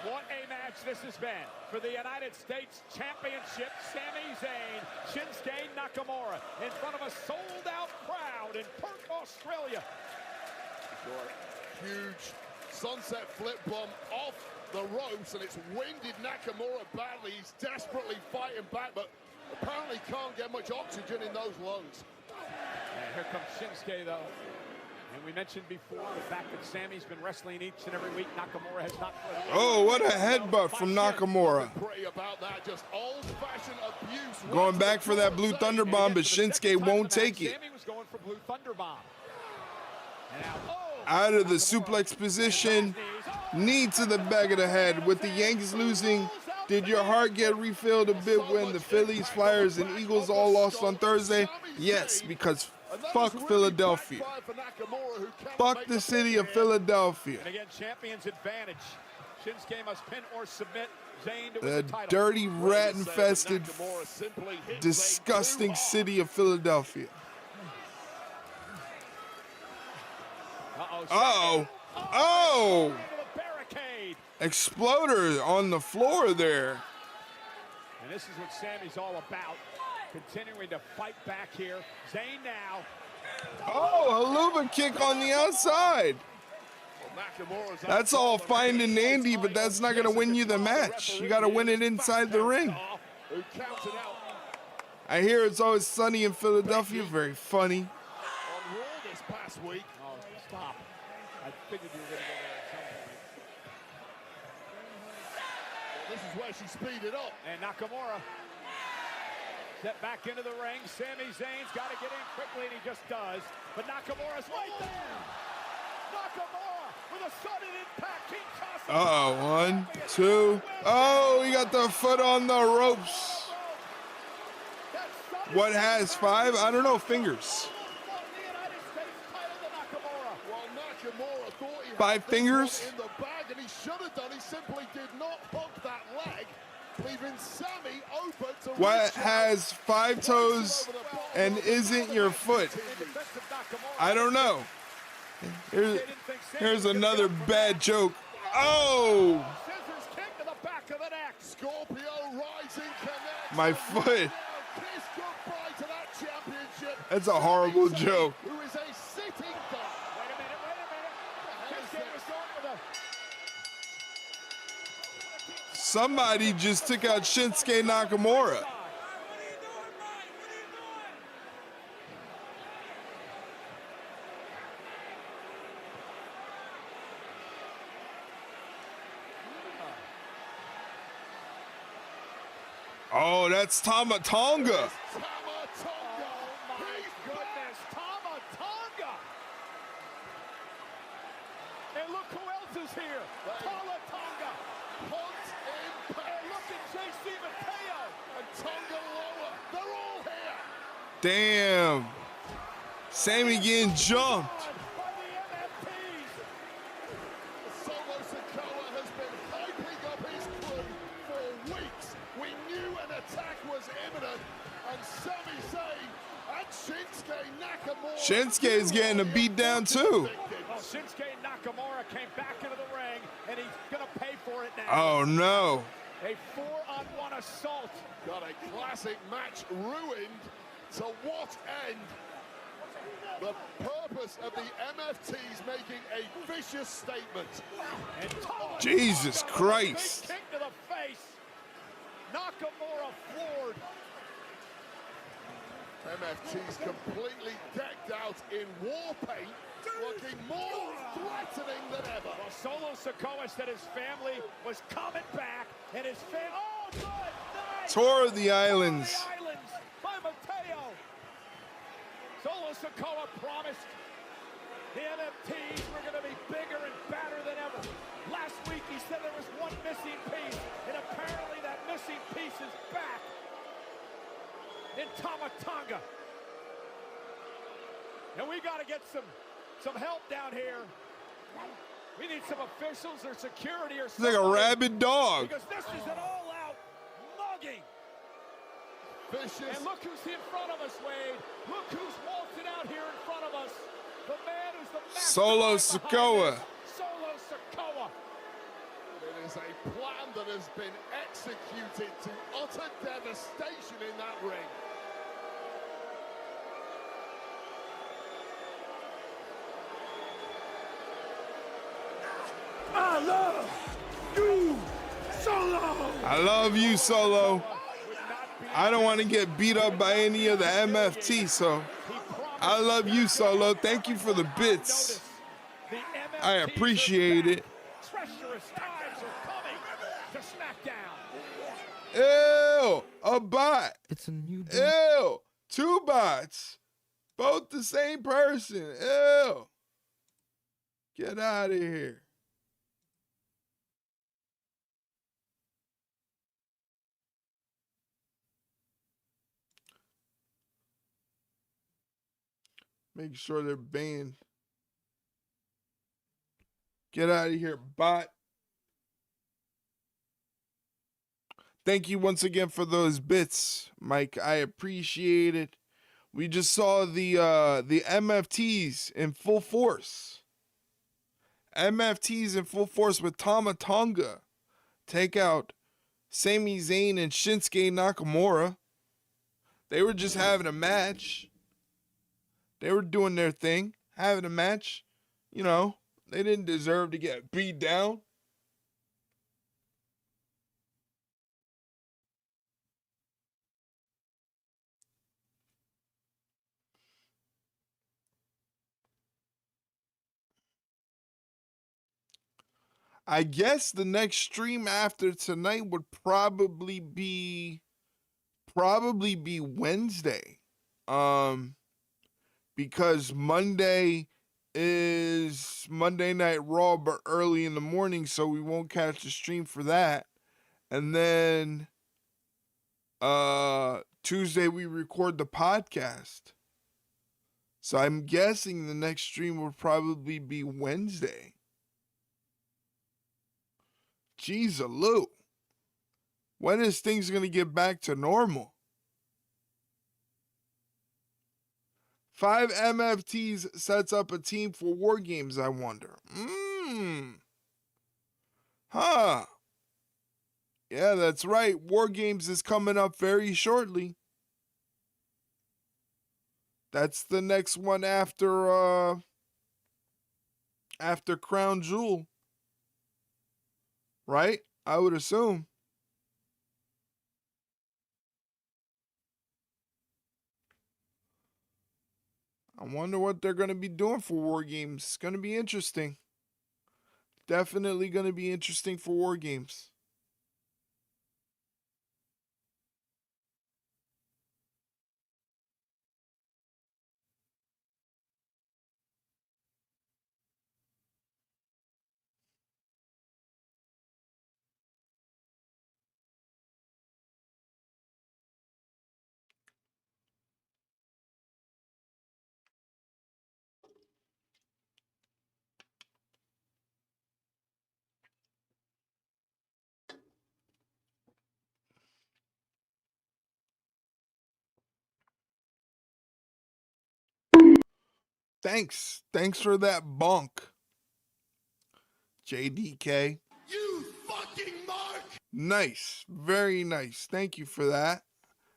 Speaker 3: What a match this has been for the United States Championship. Sami Zayn, Shinsuke Nakamura in front of a sold-out crowd in Perth, Australia.
Speaker 5: Huge sunset flip bomb off the ropes, and it's winded Nakamura badly. He's desperately fighting back, but apparently can't get much oxygen in those lungs.
Speaker 3: And here comes Shinsuke, though. And we mentioned before the fact that Sami's been wrestling each and every week. Nakamura has not.
Speaker 1: Oh, what a headbutt from Nakamura. Going back for that Blue Thunder Bomb, but Shinsuke won't take it.
Speaker 3: Sami was going for Blue Thunder Bomb.
Speaker 1: Out of the suplex position, knee to the back of the head. With the Yankees losing, did your heart get refilled a bit when the Phillies, Flyers, and Eagles all lost on Thursday? Yes, because fuck Philadelphia. Fuck the city of Philadelphia.
Speaker 3: And again, champion's advantage. Shinsuke must pin or submit Zayn to
Speaker 1: The
Speaker 3: win the title.
Speaker 1: dirty, rat-infested, disgusting city of Philadelphia. Uh-oh. Oh! Exploder on the floor there.
Speaker 3: And this is what Sami's all about. Continuing to fight back here. Zayn now.
Speaker 1: Oh, a Haluva kick on the outside. That's all fine and dandy, but that's not going to win you the match. You got to win it inside the ring. I hear it's always sunny in Philadelphia. Very funny.
Speaker 3: Oh, stop. I figured you were going to go there at some point.
Speaker 5: This is where she speeded up.
Speaker 3: And Nakamura step back into the ring. Sami Zayn's got to get in quickly, and he just does. But Nakamura's right there. Nakamura with a sudden impact.
Speaker 1: Uh-oh, 1, 2. Oh, he got the foot on the ropes. What has 5? I don't know, fingers. 5 fingers?
Speaker 5: In the bag, and he should have done. He simply did not hook that leg, leaving Sami open to
Speaker 1: What has 5 toes and isn't your foot? I don't know. Here's another bad joke. Oh!
Speaker 3: Scissors kick to the back of the neck.
Speaker 5: Scorpio rising connect.
Speaker 1: My foot.
Speaker 5: Kiss goodbye to that championship.
Speaker 1: That's a horrible joke.
Speaker 5: Who is a sitting duck.
Speaker 3: Wait a minute. Shinsuke was going for the...
Speaker 1: Somebody just took out Shinsuke Nakamura. Oh, that's Tama Tonga.
Speaker 3: Oh, my goodness. Tama Tonga. And look who else is here. Tama Tonga. And look at JC Mateo.
Speaker 5: And Tonga Loa. They're all here.
Speaker 1: Damn. Sami getting jumped.
Speaker 5: Solo Sikoa has been hyping up his crew for weeks. We knew an attack was imminent, and
Speaker 1: Shinsuke's getting a beat down too.
Speaker 3: Well, Shinsuke Nakamura came back into the ring, and he's going to pay for it now.
Speaker 1: Oh, no.
Speaker 3: A 4-on-1 assault.
Speaker 5: Got a classic match ruined. To what end? The purpose of the MFTs making a vicious statement.
Speaker 3: And
Speaker 1: Jesus Christ.
Speaker 3: Big kick to the face. Nakamura floored.
Speaker 5: MFT's completely decked out in war paint, looking more threatening than ever.
Speaker 3: Well, Solo Sikoa said his family was coming back, and his family. Oh, good! Nice!
Speaker 1: Tour of the Islands.
Speaker 3: Tour of the Islands by Mateo. Solo Sikoa promised the MFTs were going to be bigger and badder than ever. Last week he said there was one missing piece, and apparently that missing piece is back in Tama Tonga. And we got to get some help down here. We need some officials or security or something.
Speaker 1: It's like a rabid dog.
Speaker 3: Because this is an all-out mugging.
Speaker 5: Vicious.
Speaker 3: And look who's in front of us, Wade. Look who's waltzing out here in front of us. The man who's the
Speaker 1: Solo Sikoa.
Speaker 3: Solo Sikoa.
Speaker 5: It is a plan that has been executed to utter devastation in that ring.
Speaker 3: I love you, Solo.
Speaker 1: I love you, Solo. I don't want to get beat up by any of the MFT, so I love you, Solo. Thank you for the bits. I appreciate it.
Speaker 3: Treacherous times are coming to SmackDown.
Speaker 1: Ew, a bot.
Speaker 11: It's a new
Speaker 1: Ew, two bots. Both the same person. Ew. Get out of here. Make sure they're banned. Get out of here, bot. Thank you once again for those bits, Mike. I appreciate it. We just saw the MFTs in full force. MFTs in full force with Tama Tonga take out Sami Zayn and Shinsuke Nakamura. They were just having a match. They were doing their thing, having a match. You know, they didn't deserve to get beat down. I guess the next stream after tonight would probably be Wednesday. Because Monday is Monday Night Raw, but early in the morning, so we won't catch the stream for that. And then Tuesday we record the podcast. So I'm guessing the next stream will probably be Wednesday. Jeez, Lou. When is things going to get back to normal? 5 MFTs sets up a team for War Games, I wonder. Huh. Yeah, that's right. War Games is coming up very shortly. That's the next one after Crown Jewel. Right? I would assume. I wonder what they're going to be doing for War Games. It's going to be interesting. Definitely going to be interesting for War Games. Thanks for that bonk, JDK.
Speaker 5: You fucking mark!
Speaker 1: Nice, very nice. Thank you for that.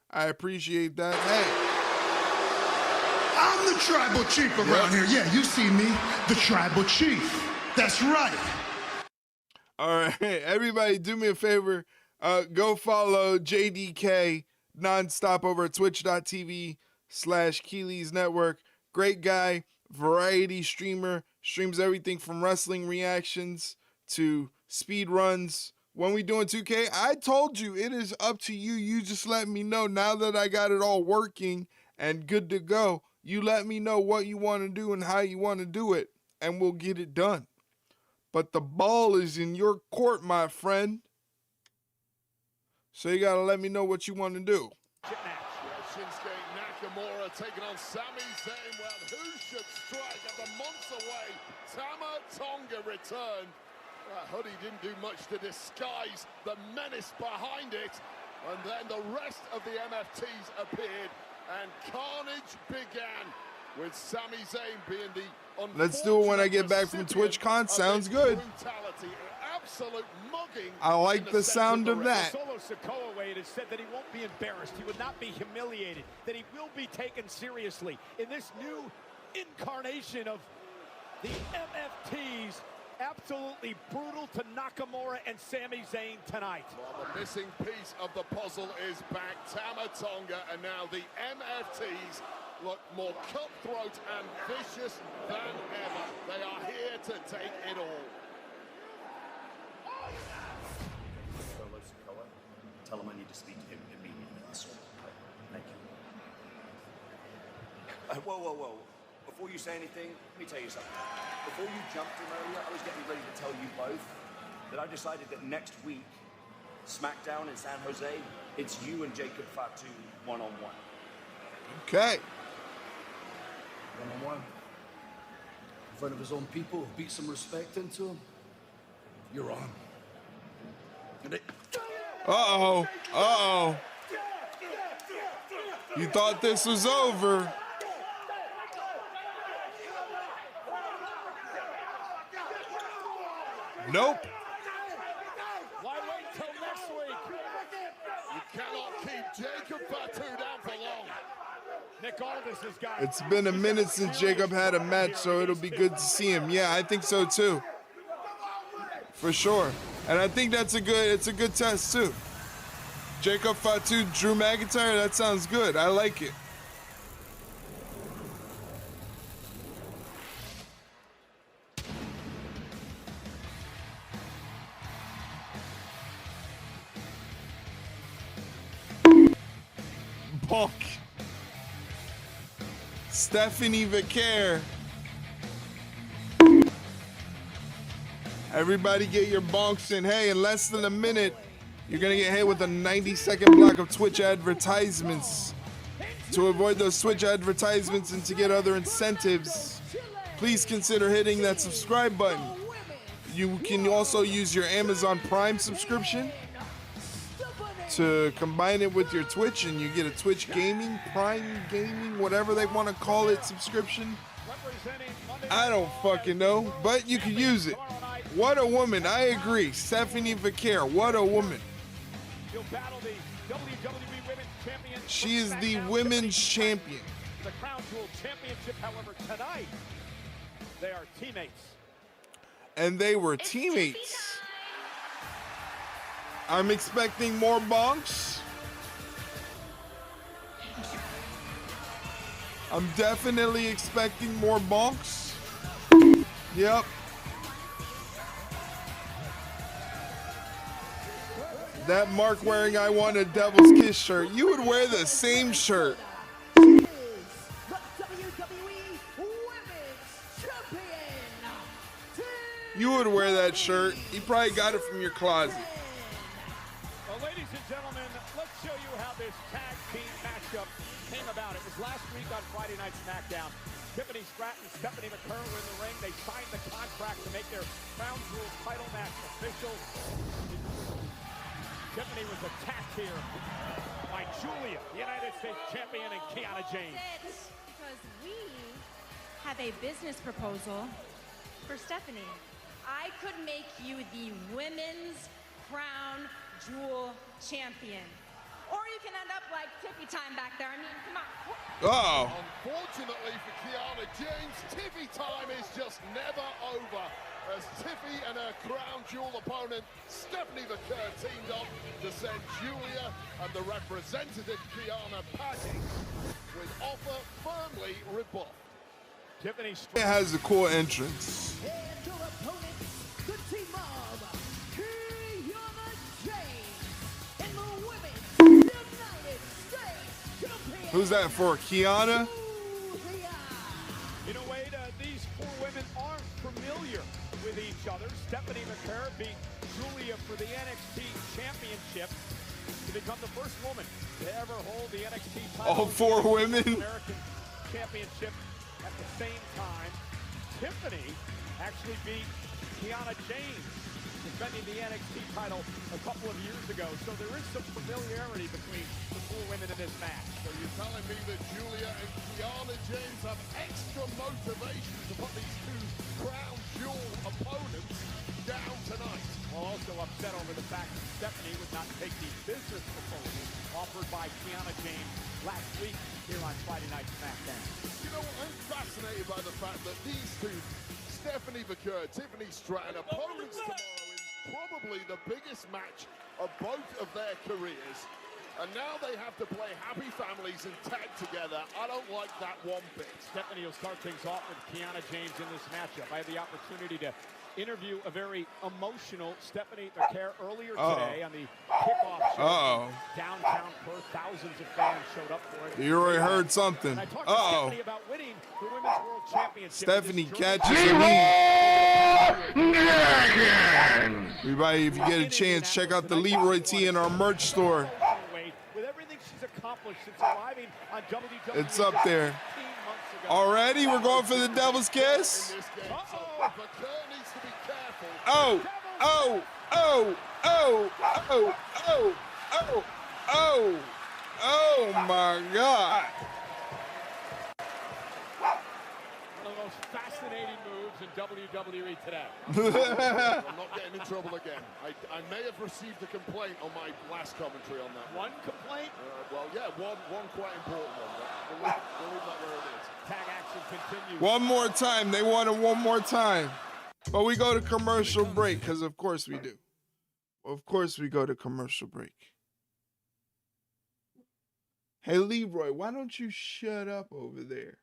Speaker 1: I appreciate that. Hey,
Speaker 9: I'm the tribal chief around here. Yeah, you see me, the tribal chief. That's right.
Speaker 1: all right, everybody, do me a favor. Go follow JDK nonstop over at twitch.tv/Keeley's Network. Great guy, variety streamer, streams everything from wrestling reactions to speed runs. When we doing 2K, I told you it is up to you. You just let me know. Now that I got it all working and good to go, you let me know what you want to do and how you want to do it, and we'll get it done. But the ball is in your court, my friend. So you got to let me know what you want to do.
Speaker 5: Shinsuke Nakamura taking on Sami Zayn. Well, who should strike at the months away? Tama Tonga returned. That hoodie didn't do much to disguise the menace behind it. And then the rest of the MFTs appeared and carnage began with Sami Zayn being the
Speaker 1: Let's do it when I get back from TwitchCon. Sounds good.
Speaker 5: Brutality, absolute mugging.
Speaker 1: I like the sound of that.
Speaker 3: Solo Sikoa Wade has said that he won't be embarrassed, he would not be humiliated, that he will be taken seriously in this new incarnation of the MFTs. Absolutely brutal to Nakamura and Sami Zayn tonight.
Speaker 5: Well, the missing piece of the puzzle is back. Tama Tonga, and now the MFTs look more cutthroat and vicious than ever. They are here to take it all.
Speaker 10: Solo Sikoa, tell him I need to speak to him immediately. That's all. Thank you. Whoa. Before you say anything, let me tell you something. Before you jumped in earlier, I was getting ready to tell you both that I decided that next week, SmackDown in San Jose, it's you and Jacob Fatu one-on-one.
Speaker 1: Okay.
Speaker 11: One-on-one. In front of his own people, beat some respect into him. You're on.
Speaker 1: Uh-oh. You thought this was over. Nope.
Speaker 3: Why wait till next week?
Speaker 5: You cannot keep Jacob Fatu down for long.
Speaker 3: Nick Aldis has got
Speaker 1: It's been a minute since Jacob had a match, so it'll be good to see him. Yeah, I think so too. For sure. And I think it's a good test too. Jacob Fatu, Drew McIntyre, that sounds good. I like it. Bonk. Stephanie Vicaire. Everybody get your bonks in. Hey, in less than a minute, you're going to get hit with a 90-second block of Twitch advertisements. To avoid those Twitch advertisements and to get other incentives, please consider hitting that subscribe button. You can also use your Amazon Prime subscription to combine it with your Twitch, and you get a Twitch Gaming, Prime Gaming, whatever they want to call it, subscription. I don't fucking know, but you can use it. What a woman. I agree. Stephanie Vicaire, what a woman. She is the women's champion.
Speaker 3: The Crown Jewel Championship, however, tonight, they are teammates.
Speaker 1: And they were teammates. I'm expecting more bonks. I'm definitely expecting more bonks. Yep. That Mark wearing I Want a Devil's Kiss shirt. You would wear the same shirt. You would wear that shirt. You probably got it from your closet.
Speaker 3: Well, ladies and gentlemen, let's show you how this tag team matchup came about. It was last week on Friday Night SmackDown. Tiffany Stratton and Stephanie McCurry were in the ring. They signed the contract to make their Crown Jewel title match official. Tiffany was attacked here by Julia, the United States champion, and Kiana James.
Speaker 8: Because we
Speaker 12: have a business proposal for Stephanie. I could make you the women's crown jewel champion. Or you can end up like Tiffy Time back there. I mean, come on.
Speaker 1: Uh-oh.
Speaker 5: Unfortunately for Kiana James, Tiffy Time is just never over. As Tiffy and her crown jewel opponent, Stephanie McCurr, teamed up to send Julia and the representative Kiana packing with offer firmly rebuffed.
Speaker 3: Tiffany
Speaker 1: It has a cool entrance.
Speaker 13: And your opponents, the team of Kiana James and the Women's United States Champion.
Speaker 1: Who's that for? Kiana?
Speaker 3: You know, Wade, these four women aren't familiar with each other. Stephanie McCurr beat Julia for the NXT Championship to become the first woman to ever hold the NXT title.
Speaker 1: All four women?
Speaker 3: American Championship at the same time. Tiffany actually beat Kiana James, defending the NXT title a couple of years ago. So there is some familiarity between the four women in this match.
Speaker 5: So you're telling me that Julia and Kiana James have extra motivation to put these two crown jewel opponents down tonight?
Speaker 3: Well, also upset over the fact that Stephanie would not take the business proposal offered by Kiana James last week here on Friday Night SmackDown.
Speaker 5: You know, I'm fascinated by the fact that these two, Stephanie McCurr, Tiffany Stratton, opponents tomorrow in probably the biggest match of both of their careers. And now they have to play happy families and tag together. I don't like that one bit.
Speaker 3: Stephanie will start things off with Kiana James in this matchup. I had the opportunity to interview a very emotional Stephanie McCurr earlier today on the kickoff show. Downtown Perth, thousands of fans showed up for it.
Speaker 1: You already heard something.
Speaker 3: And I talked to Stephanie about winning the Women's World Championship.
Speaker 1: Stephanie catches a lead. Everybody, if you get a chance, check out the Leroy T in our merch store.
Speaker 3: With everything she's accomplished since arriving on WWE,
Speaker 1: It's up there. Already, we're going for the Devil's Kiss. Oh, oh, oh, oh, oh, oh, oh, oh, oh my God.
Speaker 3: One of the most fascinating moves in WWE today.
Speaker 5: I'm not getting in trouble again. I may have received a complaint on my last commentary on that.
Speaker 3: One complaint?
Speaker 5: Well, yeah, one quite important one. We'll leave that where it is.
Speaker 3: Tag action continues.
Speaker 1: One more time. They want it one more time. But we go to commercial break, because of course we do. Of course we go to commercial break. Hey, Leroy, why don't you shut up over there?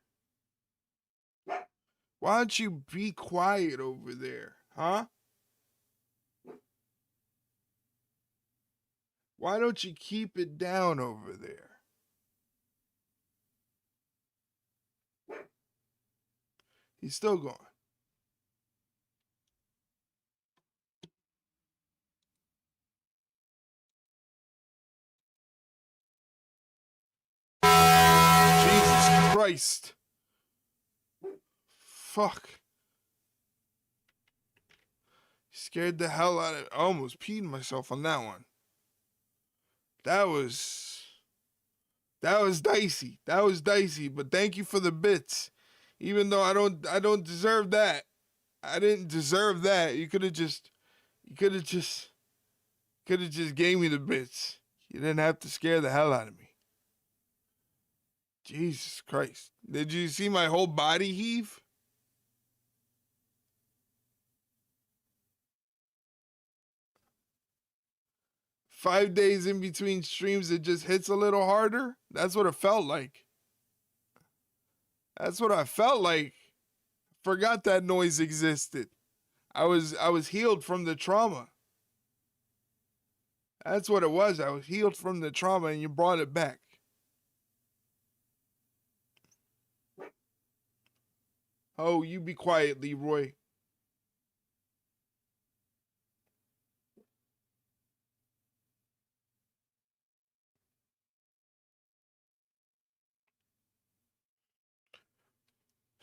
Speaker 1: Why don't you be quiet over there, huh? Why don't you keep it down over there? He's still gone. Jesus Christ. Fuck. Scared the hell out of it. I almost peed myself on that one. That was dicey. That was dicey, but thank you for the bits. Even though I don't deserve that. I didn't deserve that. You could have just gave me the bits. You didn't have to scare the hell out of me. Jesus Christ. Did you see my whole body heave? Five days in between streams, it just hits a little harder. That's what it felt like. That's what I felt like. Forgot that noise existed. I was healed from the trauma. That's what it was. I was healed from the trauma and you brought it back. Oh, you be quiet, Leroy.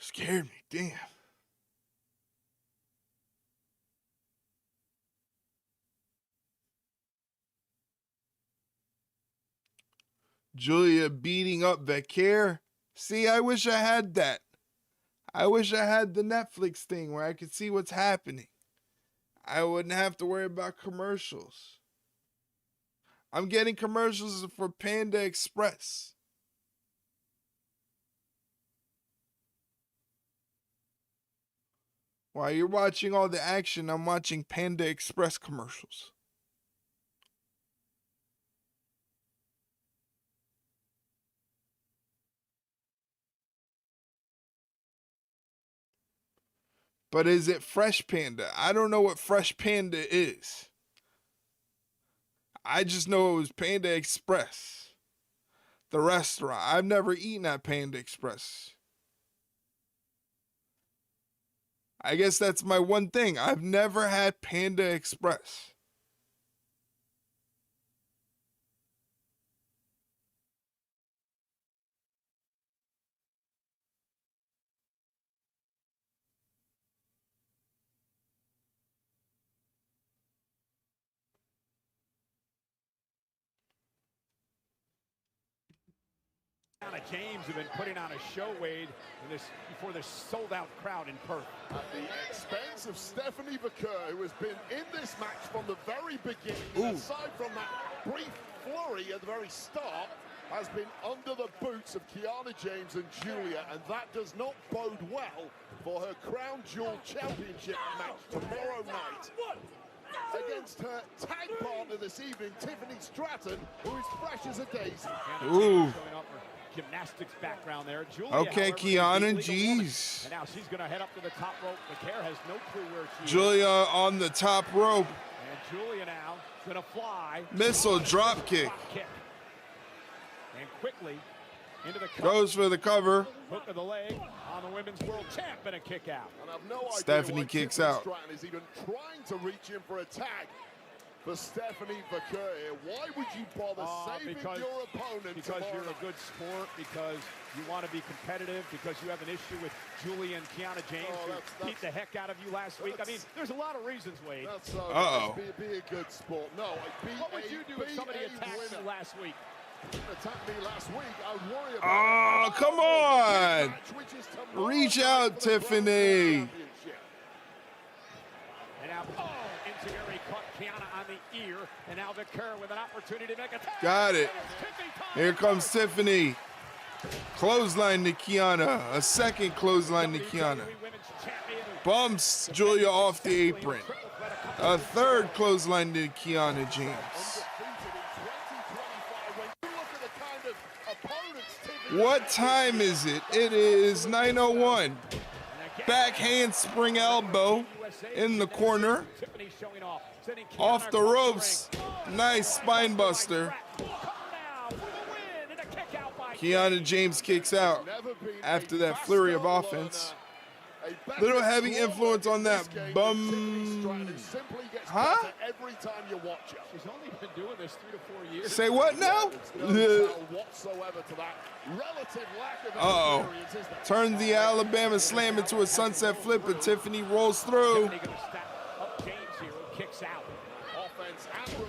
Speaker 1: Scared me, damn. Julia beating up Vacare. See, I wish I had that. I wish I had the Netflix thing where I could see what's happening. I wouldn't have to worry about commercials. I'm getting commercials for Panda Express. While you're watching all the action, I'm watching Panda Express commercials. But is it Fresh Panda? I don't know what Fresh Panda is. I just know it was Panda Express, the restaurant. I've never eaten at Panda Express. I guess that's my one thing. I've never had Panda Express.
Speaker 3: James have been putting on a show, Wade, before this sold-out crowd in Perth.
Speaker 5: At the expense of Stephanie Vaquer, who has been in this match from the very beginning, aside from that brief flurry at the very start, has been under the boots of Kiana James and Julia, and that does not bode well for her Crown Jewel Championship match tomorrow night against her tag partner this evening, Tiffany Stratton, who is fresh as a daisy.
Speaker 3: Ooh. Gymnastics background there. Julia,
Speaker 1: okay,
Speaker 3: however,
Speaker 1: Kiana, jeez.
Speaker 3: And now she's going to head up to the top rope. McCare has no clue where she is.
Speaker 1: Julia on the top rope.
Speaker 3: And Julia now going to fly.
Speaker 1: Missile drop kick.
Speaker 3: And quickly into the cover.
Speaker 1: Goes for the cover.
Speaker 3: Hook of the leg on the women's world champ and a kick out.
Speaker 5: And I've no
Speaker 1: Stephanie
Speaker 5: idea
Speaker 1: kicks
Speaker 5: Tiffany
Speaker 1: out.
Speaker 5: Stratton is even trying to reach in for a tag. For Stephanie Vaquer here, why would you bother saving your opponent
Speaker 3: Because
Speaker 5: tomorrow?
Speaker 3: you're a good sport, because you want to be competitive, because you have an issue with Julia and Kiana James who beat the heck out of you last week. I mean, there's a lot of reasons, Wade.
Speaker 5: Be a good sport. No,
Speaker 3: what would you do if somebody attacked you last week?
Speaker 5: Attacked me last week, I'd worry about
Speaker 1: Oh, come on. Reach out, Tiffany.
Speaker 3: And now, Inzaguri caught Kiana on the ear, and now Vaquer with an opportunity to make a tag.
Speaker 1: Got it. Here comes Tiffany. Clothesline to Kiana. A second clothesline to Kiana. Bumps Julia off the apron. A third clothesline to Kiana James. What time is it? It is 9:01. Back handspring elbow in the corner. Off the ropes. Nice spine buster. Kiana James kicks out after that flurry of offense. Little heavy influence on that bum. Huh?
Speaker 5: Every time you watch her.
Speaker 3: She's only been doing this 3 to 4 years.
Speaker 1: Say what now?
Speaker 5: Whatsoever to that relative lack of experience, is that
Speaker 1: Turns the Alabama slam into a sunset flip, and Tiffany rolls through.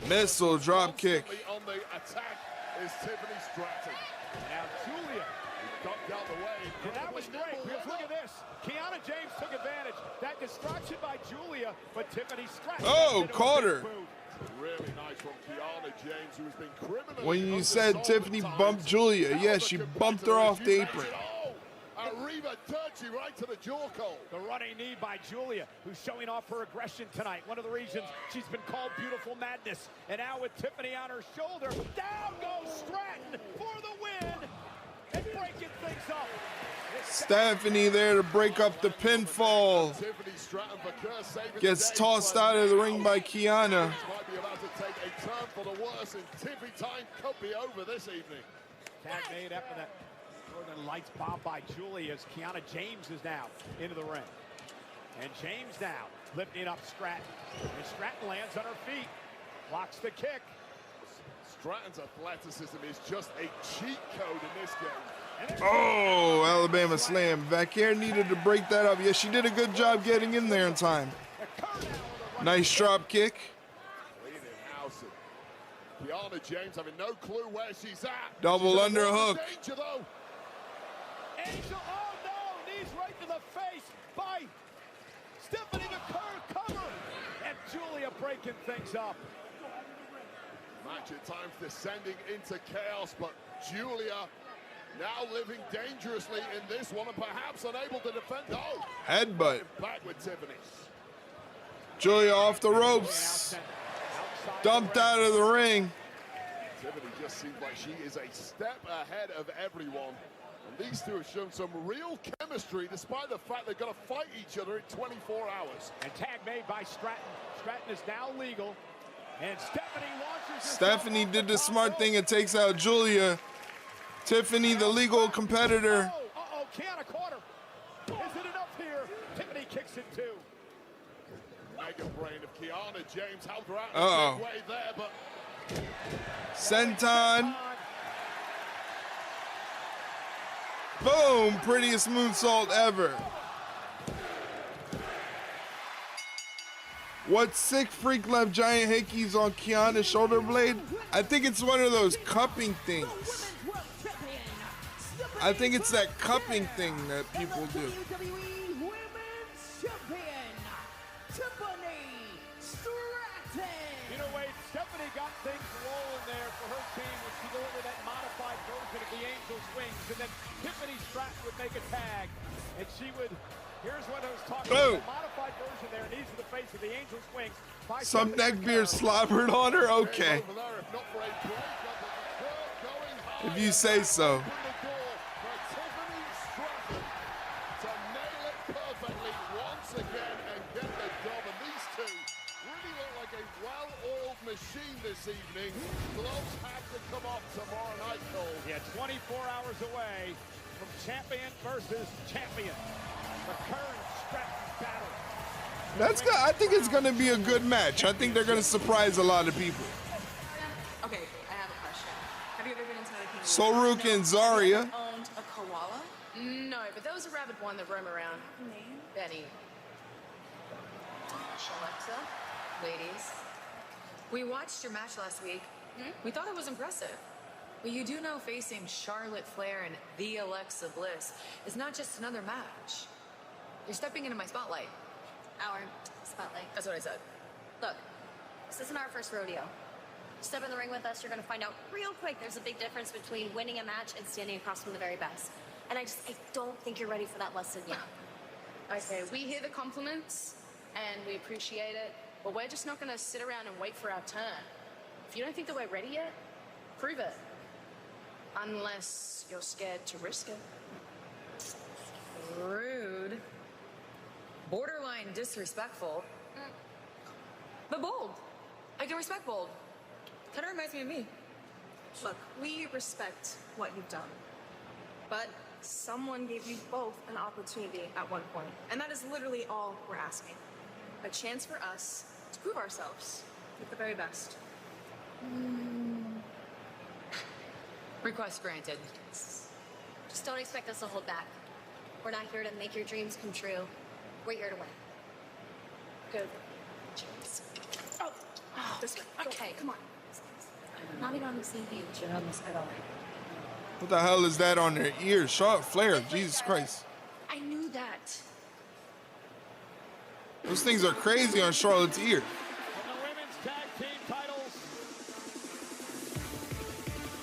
Speaker 1: Missile drop kick.
Speaker 5: on the attack is Tiffany Stratton.
Speaker 3: Now Julia ducked out the way. And that was great, because look at this. Kiana James took advantage. That distraction by Julia, but Tiffany Stratton.
Speaker 1: Oh, caught her.
Speaker 5: Really nice from Kiana James, who has been criminally
Speaker 1: When you said Tiffany bumped Julia, yes, she bumped her off the apron.
Speaker 5: Arriva Turchi right to the jaw call.
Speaker 3: The running knee by Julia, who's showing off her aggression tonight. One of the reasons she's been called Beautiful Madness. And now with Tiffany on her shoulder, down goes Stratton for the win and breaking things up.
Speaker 1: Stephanie there to break up the pinfall. Gets tossed out of the ring by Kiana.
Speaker 5: Might be about to take a turn for the worse, and Tiffy time could be over this evening.
Speaker 3: Tag made after that Northern Lights bomb by Julie as Kiana James is now into the ring. And James now lifting up Stratton. And Stratton lands on her feet. Blocks the kick.
Speaker 5: Stratton's athleticism is just a cheat code in this game.
Speaker 1: Oh, Alabama slam. Vaquer needed to break that up. Yeah, she did a good job getting in there in time. Nice drop kick.
Speaker 5: Kiana James having no clue where she's at.
Speaker 1: Double underhook.
Speaker 5: Danger, though.
Speaker 3: Angel, oh no, knees right to the face by Stephanie McCurry, cover, and Julia breaking things up.
Speaker 5: Match at times descending into chaos, but Julia now living dangerously in this one and perhaps unable to defend. Oh!
Speaker 1: Headbutt.
Speaker 5: Back with Tiffany.
Speaker 1: Julia off the ropes. Dumped out of the ring.
Speaker 5: Tiffany just seems like she is a step ahead of everyone. And these two have shown some real chemistry despite the fact they're going to fight each other in 24 hours.
Speaker 3: And tag made by Stratton. Stratton is now legal. And Stephanie launches.
Speaker 1: Stephanie did the smart thing and takes out Julia. Tiffany, the legal competitor.
Speaker 3: Uh-oh, Kiana caught her. Is it enough here? Tiffany kicks it too.
Speaker 5: Mega brain of Kiana James helped her out
Speaker 1: Uh-oh.
Speaker 5: in a big way there, but
Speaker 1: Senton. Boom, prettiest moonsault ever. What sick freak left giant hickeys on Kiana's shoulder blade? I think it's one of those cupping things. I think it's that cupping thing that people do.
Speaker 13: WWE Women's Champion, Tiffany Stratton.
Speaker 3: You know, Wade, Stephanie got things rolling there for her team when she delivered that modified version of the Angel's Wings, and then Tiffany Stratton would make a tag, and she would, here's what I was talking about, the modified version there, and these are the face of the Angel's Wings.
Speaker 1: Some neck beer slobbered on her? Okay. If you say so.
Speaker 5: Machine this evening. Gloves have to come off tomorrow night, Cole.
Speaker 3: Yeah, 24 hours away from champion versus champion. The current Stratton battle.
Speaker 1: That's good. I think it's going to be a good match. I think they're going to surprise a lot of people.
Speaker 14: Okay, I have a question. Have you ever been inside a
Speaker 1: Soruk and Zarya.
Speaker 14: Owned a koala? No, but there was a rabid one that roam around. Name? Benny. Alexa, ladies. We watched your match last week. We thought it was impressive. But you do know facing Charlotte Flair and the Alexa Bliss is not just another match. You're stepping into my spotlight.
Speaker 8: Our spotlight.
Speaker 14: That's what I said.
Speaker 8: Look, this isn't our first rodeo. Step in the ring with us, you're gonna find out real quick there's a big difference between winning a match and standing across from the very best. And I don't think you're ready for that lesson yet.
Speaker 14: I say, we hear the compliments and we appreciate it, but we're just not gonna sit around and wait for our turn. If you don't think that we're ready yet, prove it. Unless you're scared to risk it. Rude. Borderline disrespectful. But bold. I can respect bold. Kind of reminds me of me.
Speaker 7: Look, we respect what you've done. But someone gave you both an opportunity at one point. And that is literally all we're asking. A chance for us to prove ourselves with the very best.
Speaker 14: Request granted.
Speaker 8: Just don't expect us to hold back. We're not here to make your dreams come true. We're here to win.
Speaker 7: Good. Cheers. Oh, this way.
Speaker 8: Okay.
Speaker 7: Come on.
Speaker 8: Not even on the same page. You're on this at all.
Speaker 1: What the hell is that on their ears? Charlotte Flair, Jesus Christ.
Speaker 8: I knew that.
Speaker 1: Those things are crazy on Charlotte's ear.
Speaker 3: From the women's tag team titles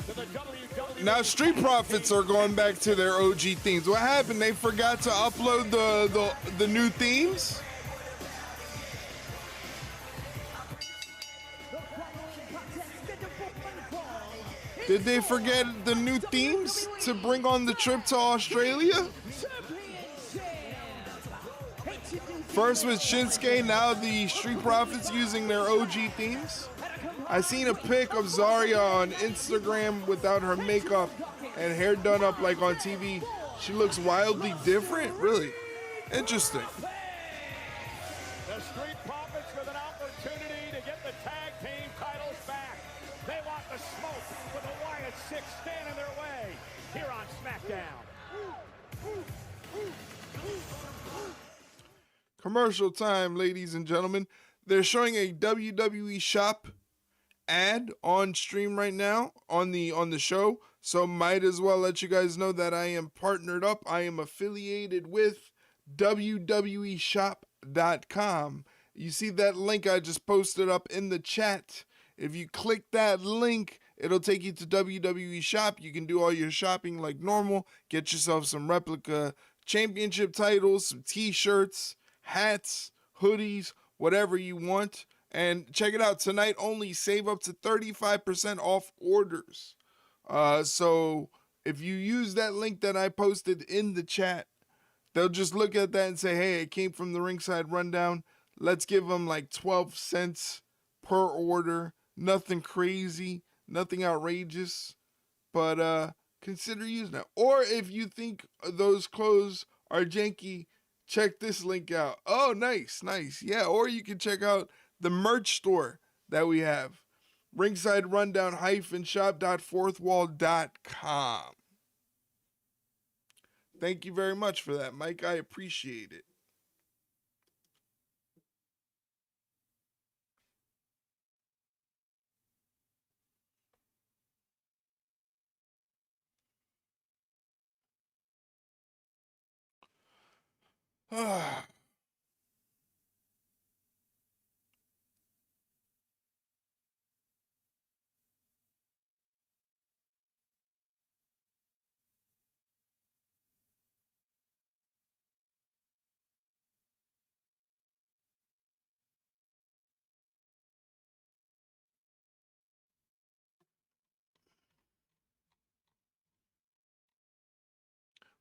Speaker 3: to the WWE.
Speaker 1: Now Street Profits are going back to their OG themes. What happened? They forgot to upload the new themes? Did they forget the new themes to bring on the trip to Australia? First with Shinsuke, now the Street Profits using their OG themes. I seen a pic of Zarya on Instagram without her makeup and hair done up like on TV. She looks wildly different. Really interesting.
Speaker 3: The Street Profits with an opportunity to get the tag team titles back. They want the smoke with the Wyatt Six standing their way here on SmackDown.
Speaker 1: Commercial time, ladies and gentlemen. They're showing a WWE shop ad on stream right now on the show, so might as well let you guys know that I am partnered up. I am affiliated with WWEshop.com. You see that link I just posted up in the chat. If you click that link, it'll take you to WWE Shop. You can do all your shopping like normal. Get yourself some replica championship titles, some t-shirts, hats, hoodies, whatever you want. And check it out. Tonight only, save up to 35% off orders. So if you use that link that I posted in the chat, they'll just look at that and say, hey, it came from the Ringside Rundown. Let's give them like 12 cents per order. Nothing crazy, nothing outrageous, but consider using it. Or if you think those clothes are janky, check this link out. Oh, nice. Yeah, or you can check out the merch store that we have. Ringside Rundown -shop.fourthwall.com. Thank you very much for that, Mike. I appreciate it.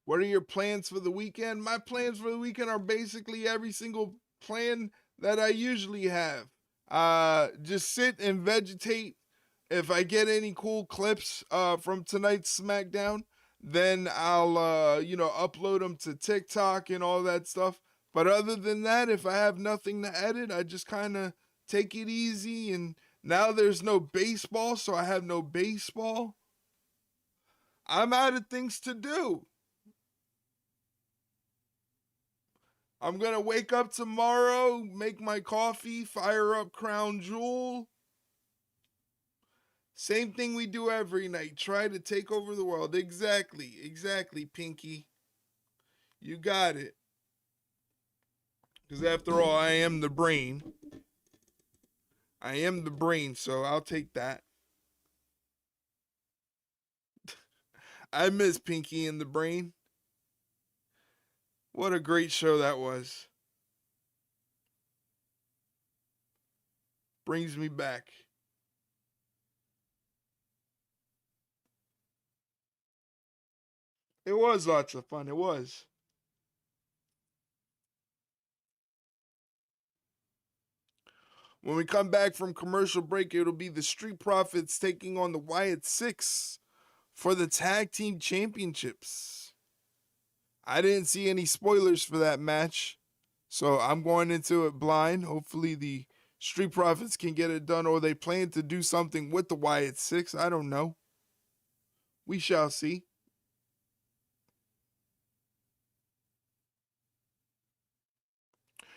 Speaker 1: What are your plans for the weekend? My plans for the weekend are basically every single plan that I usually have. Just sit and vegetate. If I get any cool clips from tonight's SmackDown, then I'll upload them to TikTok and all that stuff. But other than that, if I have nothing to edit, I just kind of take it easy. And now there's no baseball, so I have no baseball. I'm out of things to do. I'm going to wake up tomorrow, make my coffee, fire up Crown Jewel. Same thing we do every night. Try to take over the world. Exactly, Pinky. You got it. Because after all, I am the brain. So I'll take that. I miss Pinky and the Brain. What a great show that was. Brings me back. It was lots of fun. It was. When we come back from commercial break, it'll be the Street Profits taking on the Wyatt Six for the Tag Team Championships. I didn't see any spoilers for that match, so I'm going into it blind. Hopefully the Street Profits can get it done, or they plan to do something with the Wyatt Six. I don't know. We shall see.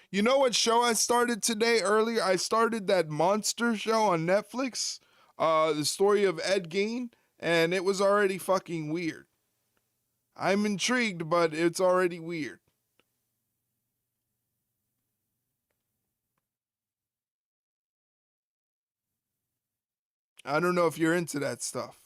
Speaker 1: You know what show I started today earlier? I started that monster show on Netflix, the story of Ed Gein, and it was already fucking weird. I'm intrigued, but it's already weird. I don't know if you're into that stuff.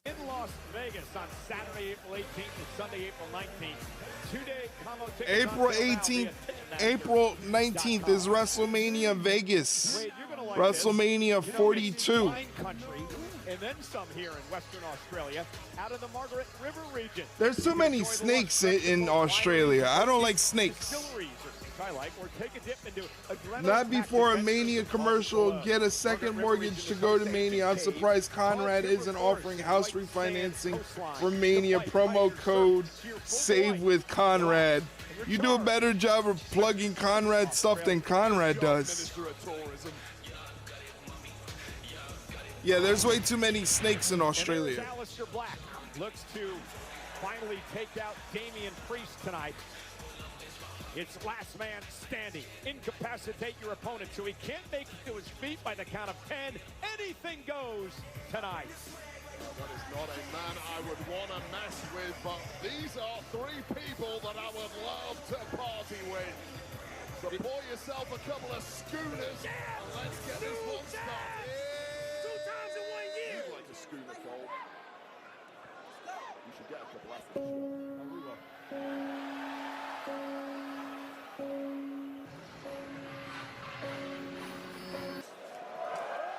Speaker 3: In Las Vegas on Saturday, April 18th and Sunday, April 19th. Two-day combo tickets.
Speaker 1: April 18th, April 19th is WrestleMania Vegas. WrestleMania 42.
Speaker 3: And then some here in Western Australia, out of the Margaret River region.
Speaker 1: There's too many snakes in Australia. I don't like snakes. Not before a Mania commercial. Get a second mortgage to go to Mania. I'm surprised Conrad isn't offering house refinancing for Mania. Promo code Save with Conrad. You do a better job of plugging Conrad stuff than Conrad does. Yeah, there's way too many snakes in Australia.
Speaker 3: Aleister Black looks to finally take out Damian Priest tonight. It's last man standing. Incapacitate your opponent so he can't make it to his feet by the count of 10. Anything goes tonight.
Speaker 5: That is not a man I would want to mess with, but these are three people that I would love to party with. So pour yourself a couple of schooners and let's get this one started.
Speaker 3: 2 times in 1 year.
Speaker 5: You'd like a schooner, Cole. You should get a couple after the show. Oh, we will.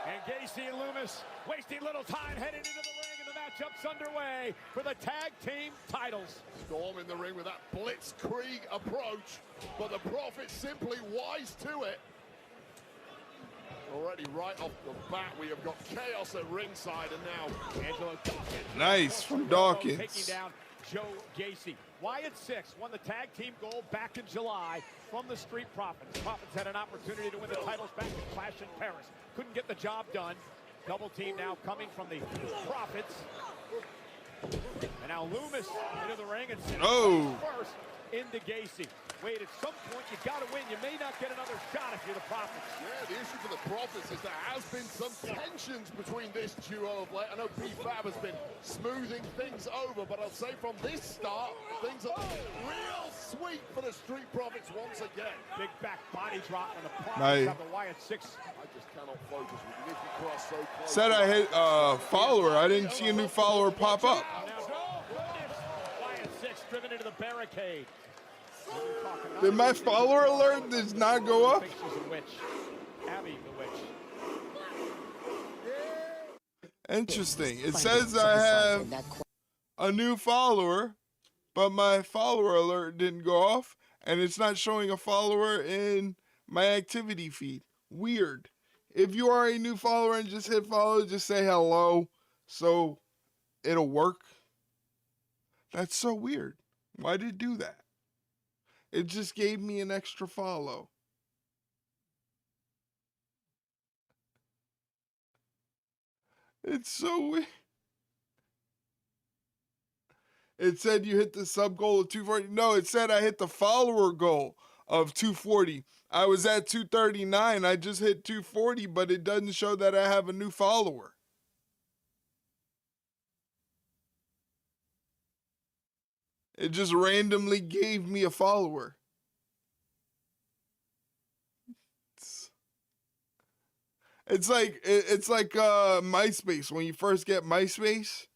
Speaker 3: And Gacy and Loomis wasting little time heading into the ring, and the matchup's underway for the tag team titles.
Speaker 5: Storm in the ring with that blitzkrieg approach, but the Prophet simply wise to it. Already right off the bat, we have got chaos at ringside, and now
Speaker 3: Angelo Dawkins.
Speaker 1: Nice from Dawkins.
Speaker 3: Taking down Joe Gacy. Wyatt Six won the tag team gold back in July from the Street Profits. Profits had an opportunity to win the titles back in Clash in Paris. Couldn't get the job done. Double team now coming from the Profits. And now Loomis into the ring and first into Gacy. Wait, at some point you got to win. You may not get another shot if you're the Profits.
Speaker 5: Yeah, the issue for the Profits is there has been some tensions between this duo of late. I know B-Fab has been smoothing things over, but I'll say from this start, things are real sweet for the Street Profits once again.
Speaker 3: Big back body drop on the Profits
Speaker 1: Nice.
Speaker 3: have the Wyatt Six.
Speaker 5: I just cannot focus with you. If you cross so close.
Speaker 1: Said I hit follower. I didn't see a new follower pop up.
Speaker 3: Wyatt Six driven into the barricade.
Speaker 1: Did my follower alert does not go up?
Speaker 3: She's a witch. Abby the witch.
Speaker 1: Interesting. It says I have a new follower, but my follower alert didn't go off, and it's not showing a follower in my activity feed. Weird. If you are a new follower and just hit follow, just say hello so it'll work. That's so weird. Why did it do that? It just gave me an extra follow. It's so weird. It said you hit the sub goal of 240. No, it said I hit the follower goal of 240. I was at 239. I just hit 240, but it doesn't show that I have a new follower. It just randomly gave me a follower. It's like MySpace. When you first get MySpace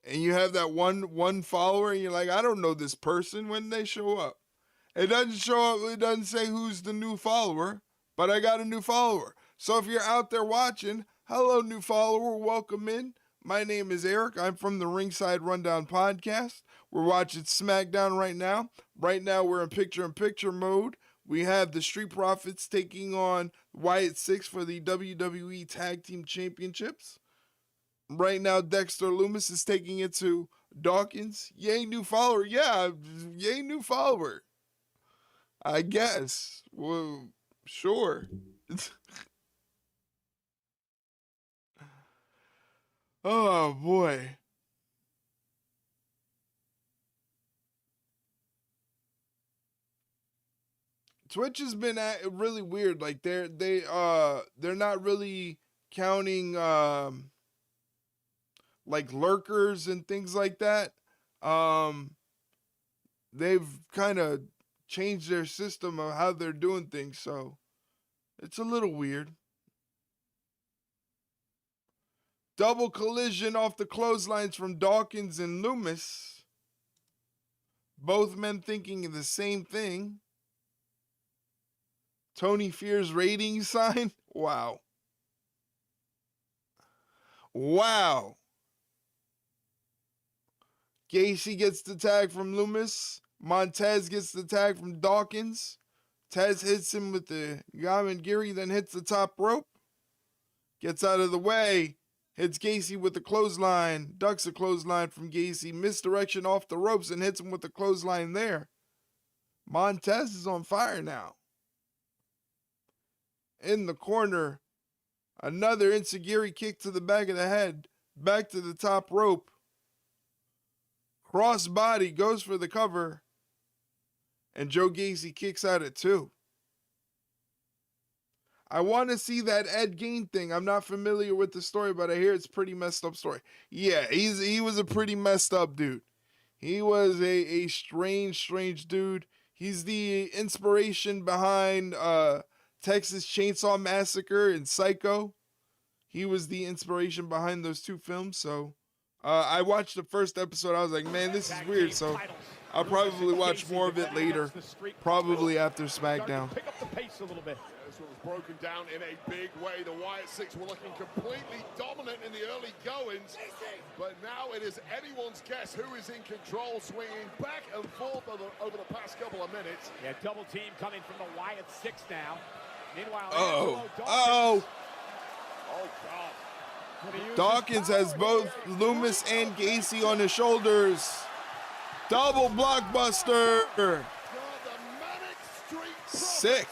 Speaker 1: and you have that one follower and you're like, I don't know this person. When they show up, it doesn't show up. It doesn't say who's the new follower, but I got a new follower. So if you're out there watching, hello, new follower. Welcome in. My name is Eric. I'm from the Ringside Rundown podcast. We're watching SmackDown right now. Right now, we're in picture-in-picture mode. We have the Street Profits taking on Wyatt Six for the WWE Tag Team Championships. Right now, Dexter Loomis is taking it to Dawkins. Yay, new follower. Yeah, yay, new follower. I guess. Well, sure. Oh, boy. Twitch has been really weird. Like they're not really counting like lurkers and things like that. They've kind of changed their system of how they're doing things, so it's a little weird. Double collision off the clotheslines from Dawkins and Loomis. Both men thinking the same thing. Tony Fear's rating sign. Wow. Wow. Gacy gets the tag from Loomis. Montez gets the tag from Dawkins. Tez hits him with the Gamengiri, then hits the top rope. Gets out of the way. Hits Gacy with the clothesline. Ducks a clothesline from Gacy. Misdirection off the ropes and hits him with the clothesline there. Montez is on fire now. In the corner, another Enziguri kick to the back of the head. Back to the top rope. Crossbody goes for the cover. And Joe Gacy kicks out at 2. I want to see that Ed Gein thing. I'm not familiar with the story, but I hear it's a pretty messed up story. Yeah, he was a pretty messed up dude. He was a strange dude. He's the inspiration behind Texas Chainsaw Massacre and Psycho. He was the inspiration behind those 2 films. So I watched the first episode. I was like, man, this is weird. So I'll probably watch more of it later, probably after SmackDown.
Speaker 3: Pick up the pace a little bit.
Speaker 5: This one was broken down in a big way. The Wyatt Six were looking completely dominant in the early goings, but now it is anyone's guess who is in control, swinging back and forth over the past couple of minutes.
Speaker 3: Yeah, double team coming from the Wyatt Six now. Meanwhile,
Speaker 1: oh,
Speaker 3: God.
Speaker 1: Dawkins has both Loomis and Gacy on his shoulders. Double blockbuster. Sick.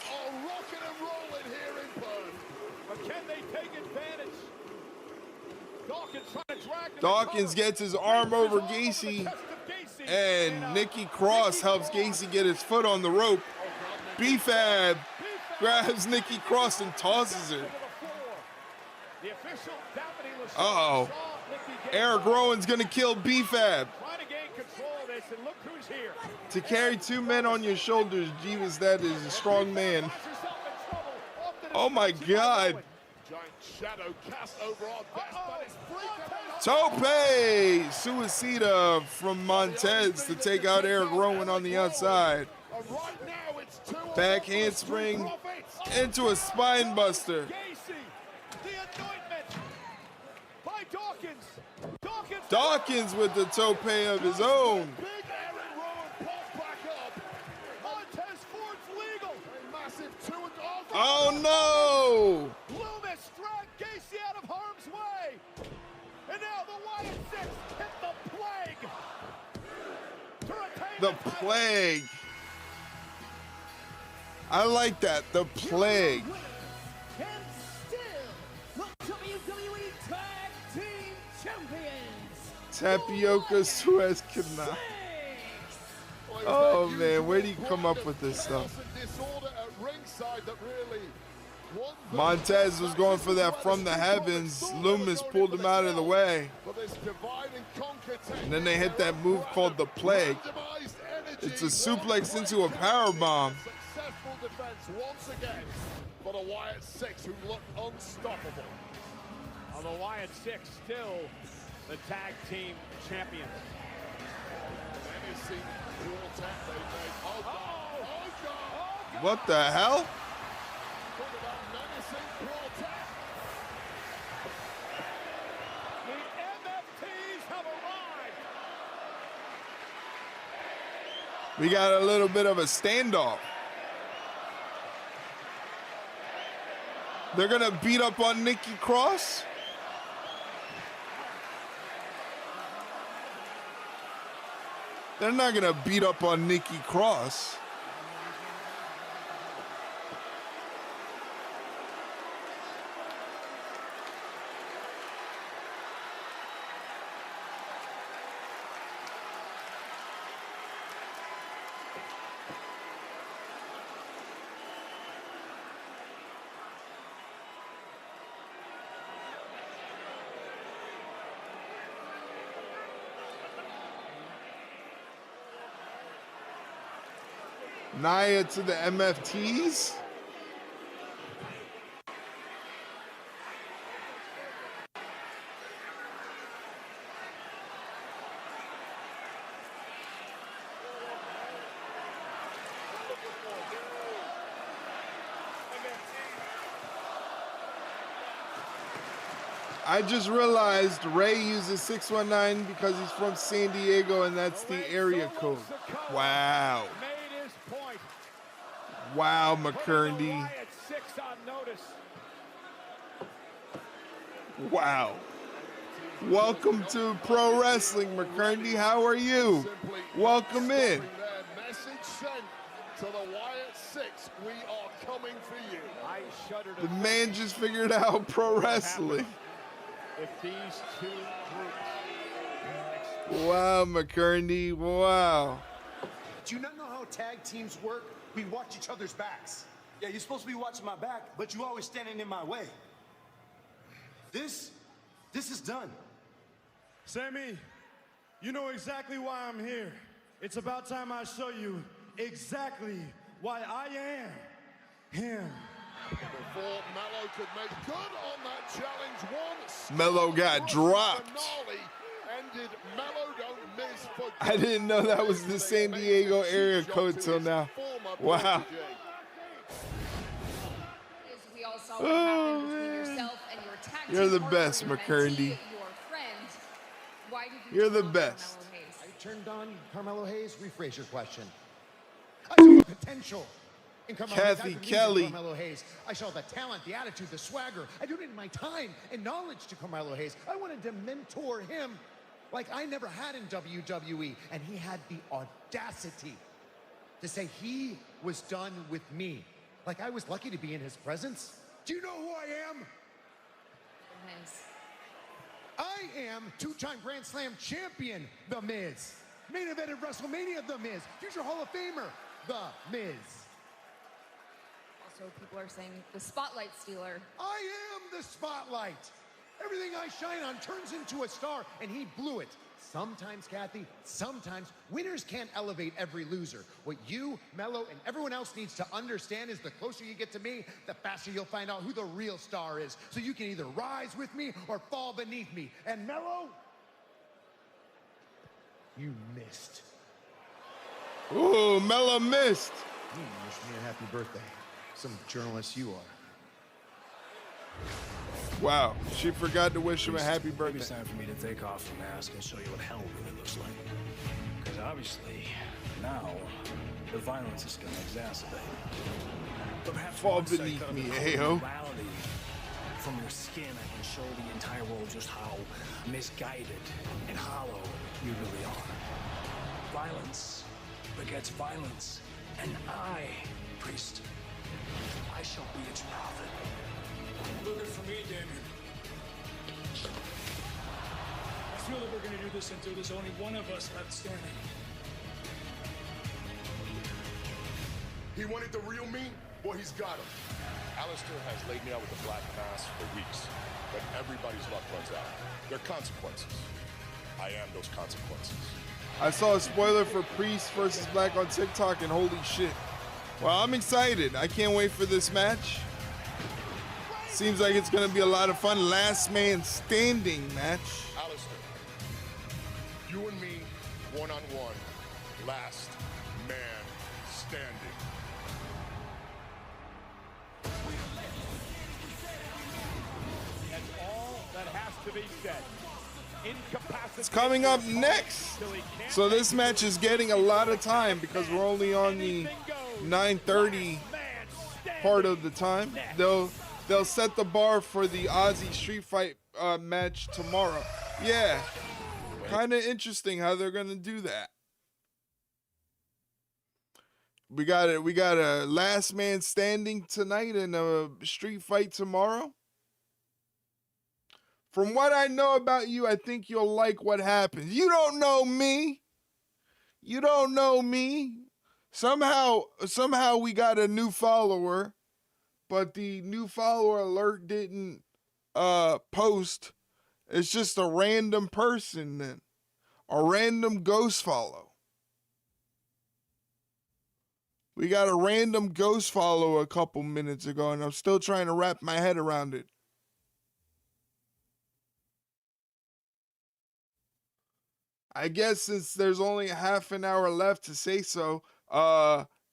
Speaker 1: Dawkins gets his arm over Gacy, and Nikki Cross helps Gacy get his foot on the rope. B-Fab grabs Nikki Cross and tosses her. Uh-oh. Eric Rowan's gonna kill B-Fab. To carry 2 men on your shoulders, Jeeves, that is a strong man. Oh my God. Tope Suicida from Montez to take out Eric Rowan on the outside. Back handspring into a spine buster. Dawkins with the tope of his own. Oh no!
Speaker 3: Loomis dragged Gacy out of harm's way. And now the Wyatt Six hit the plague.
Speaker 1: The plague. I like that. The plague.
Speaker 13: And still, the WWE Tag Team Champions.
Speaker 1: Tapioca Suez Canal. Oh man, where do you come up with this stuff? Montez was going for that from the heavens. Loomis pulled him out of the way. And then they hit that move called the plague. It's a suplex into a powerbomb.
Speaker 5: Successful defense once again for the Wyatt Six, who look unstoppable.
Speaker 3: The Wyatt Six still the tag team champions.
Speaker 1: What the hell?
Speaker 3: The MFTs have arrived.
Speaker 1: We got a little bit of a standoff. They're gonna beat up on Nikki Cross. They're not gonna beat up on Nikki Cross. Nia to the MFTs. I just realized Ray uses 619 because he's from San Diego and that's the area code. Wow. Wow, McCurdy. Wow. Welcome to pro wrestling, McCurdy. How are you? Welcome in.
Speaker 5: Message sent to the Wyatt Six. We are coming for you.
Speaker 3: I shudder to
Speaker 1: The man just figured out pro wrestling.
Speaker 3: if these two groups.
Speaker 1: Wow, McCurdy. Wow.
Speaker 9: Do you not know how tag teams work, we watch each other's backs. Yeah, you're supposed to be watching my back, but you always standing in my way. This is done.
Speaker 6: Sammy, you know exactly why I'm here. It's about time I show you exactly why I am him.
Speaker 5: Before Mello could make good on that challenge, one
Speaker 1: Mello got dropped.
Speaker 5: finale ended. Mello don't miss for good.
Speaker 1: I didn't know that was the San Diego area code till now. Wow.
Speaker 15: We all saw what happened between yourself and your tag
Speaker 1: You're
Speaker 15: team
Speaker 1: the
Speaker 15: partner,
Speaker 1: best,
Speaker 15: your
Speaker 1: McCurdy.
Speaker 15: mentee, your friend. Why did you
Speaker 1: You're the
Speaker 15: turn on
Speaker 1: best.
Speaker 15: Carmelo Hayes?
Speaker 16: I turned on Carmelo Hayes. Rephrase your question. I saw the potential in Carmelo Hayes. I
Speaker 1: Kathy
Speaker 16: believe in
Speaker 1: Kelly.
Speaker 16: Carmelo Hayes. I saw the talent, the attitude, the swagger. I donated my time and knowledge to Carmelo Hayes. I wanted to mentor him like I never had in WWE. And he had the audacity to say he was done with me. Like I was lucky to be in his presence. Do you know who I am?
Speaker 15: Hayes.
Speaker 16: I am two-time Grand Slam champion, The Miz. Main event of WrestleMania, The Miz. Future Hall of Famer, The Miz.
Speaker 15: Also, people are saying the spotlight stealer.
Speaker 16: I am the spotlight. Everything I shine on turns into a star, and he blew it. Sometimes, Kathy, sometimes winners can't elevate every loser. What you, Mello, and everyone else needs to understand is the closer you get to me, the faster you'll find out who the real star is. So you can either rise with me or fall beneath me. And Mello, you missed.
Speaker 1: Ooh, Mello missed.
Speaker 16: You wish me a happy birthday. Some journalist you are.
Speaker 1: Wow, she forgot to wish him a happy
Speaker 17: Maybe
Speaker 1: birthday.
Speaker 17: it's time for me to take off the mask and show you what hell really looks like. Because obviously, now, the violence is going to exacerbate. But perhaps
Speaker 1: Fall
Speaker 17: once I
Speaker 1: beneath
Speaker 17: cut
Speaker 1: me,
Speaker 17: the
Speaker 1: Ayo.
Speaker 17: morality from your skin, I can show the entire world just how misguided and hollow you really are. Violence begets violence, and I, priest, I shall be its prophet. Looking for me, Damien. I feel that we're gonna do this until there's only one of us left standing.
Speaker 5: He wanted the real me? Well, he's got him. Alistair has laid me out with the black mass for weeks, but everybody's luck runs out. There are consequences. I am those consequences.
Speaker 1: I saw a spoiler for Priest versus Black on TikTok, and holy shit. Well, I'm excited. I can't wait for this match. Seems like it's going to be a lot of fun. Last man standing match.
Speaker 5: Alistair, you and me, one-on-one, last man standing.
Speaker 3: That's all that has to be said.
Speaker 1: It's coming up next. So this match is getting a lot of time because we're only on the 9:30 part of the time. They'll set the bar for the Aussie Street Fight match tomorrow. Yeah, kind of interesting how they're gonna do that. We got a last man standing tonight and a street fight tomorrow. From what I know about you, I think you'll like what happens. You don't know me. You don't know me. Somehow we got a new follower, but the new follower alert didn't post. It's just a random person then. A random ghost follow. We got a random ghost follow a couple minutes ago, and I'm still trying to wrap my head around it. I guess since there's only half an hour left to say so,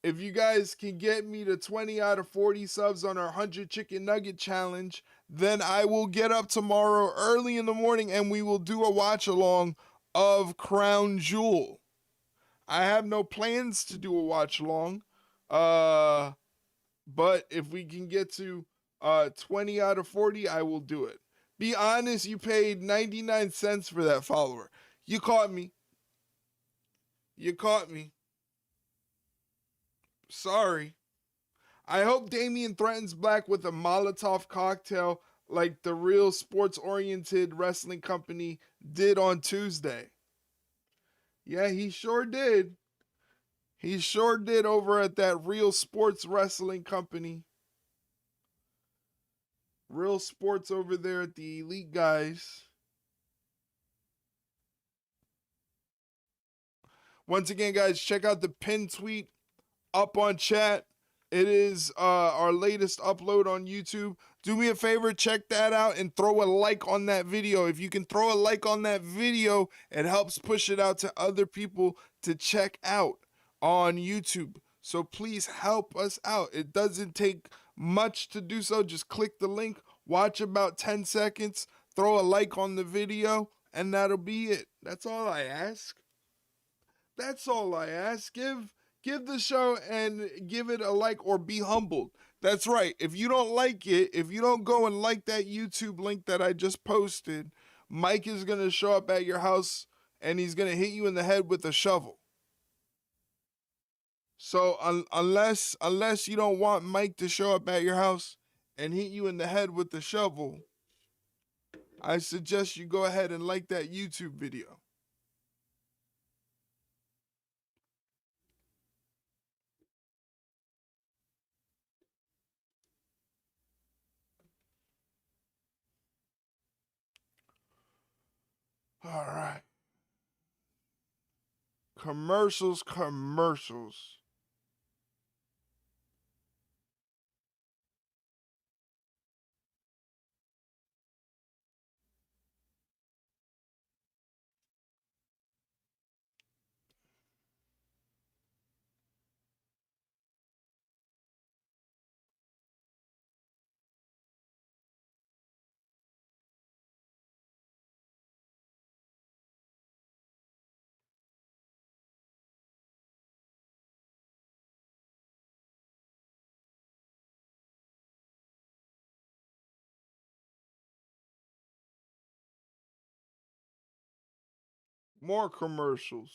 Speaker 1: if you guys can get me to 20 out of 40 subs on our 100 chicken nugget challenge, then I will get up tomorrow early in the morning and we will do a watch along of Crown Jewel. I have no plans to do a watch along, but if we can get to 20 out of 40, I will do it. Be honest, you paid 99 cents for that follower. You caught me. You caught me. Sorry. I hope Damien threatens Black with a Molotov cocktail like the real sports-oriented wrestling company did on Tuesday. Yeah, he sure did. He sure did over at that Real Sports Wrestling Company. Real Sports over there at the Elite Guys. Once again, guys, check out the pinned tweet up on chat. It is our latest upload on YouTube. Do me a favor, check that out and throw a like on that video. If you can throw a like on that video, it helps push it out to other people to check out on YouTube. So please help us out. It doesn't take much to do so. Just click the link, watch about 10 seconds, throw a like on the video, and that'll be it. That's all I ask. That's all I ask. Give the show and give it a like or be humbled. That's right. If you don't like it, if you don't go and like that YouTube link that I just posted, Mike is going to show up at your house and he's going to hit you in the head with a shovel. So unless you don't want Mike to show up at your house and hit you in the head with the shovel, I suggest you go ahead and like that YouTube video. All right. Commercials. More commercials.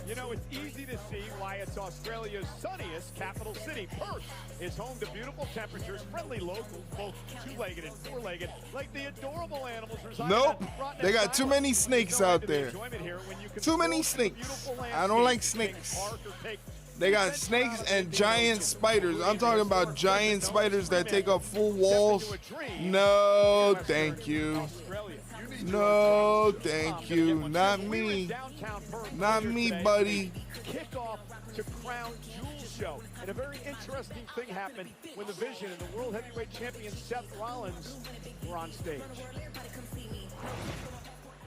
Speaker 3: You know, it's easy to see why it's Australia's sunniest capital city. Perth is home to beautiful temperatures, friendly locals, both two-legged and four-legged, like the adorable animals residing
Speaker 1: Nope,
Speaker 3: on
Speaker 1: they got too many snakes out there. Too many snakes. I don't like snakes. They got snakes and giant spiders. I'm talking about giant spiders that take up full walls. No, thank you. No, thank you. Not me. Not me, buddy.
Speaker 3: Kickoff to Crown Jewel show. And a very interesting thing happened when the Vision and the World Heavyweight Champion Seth Rollins were on stage.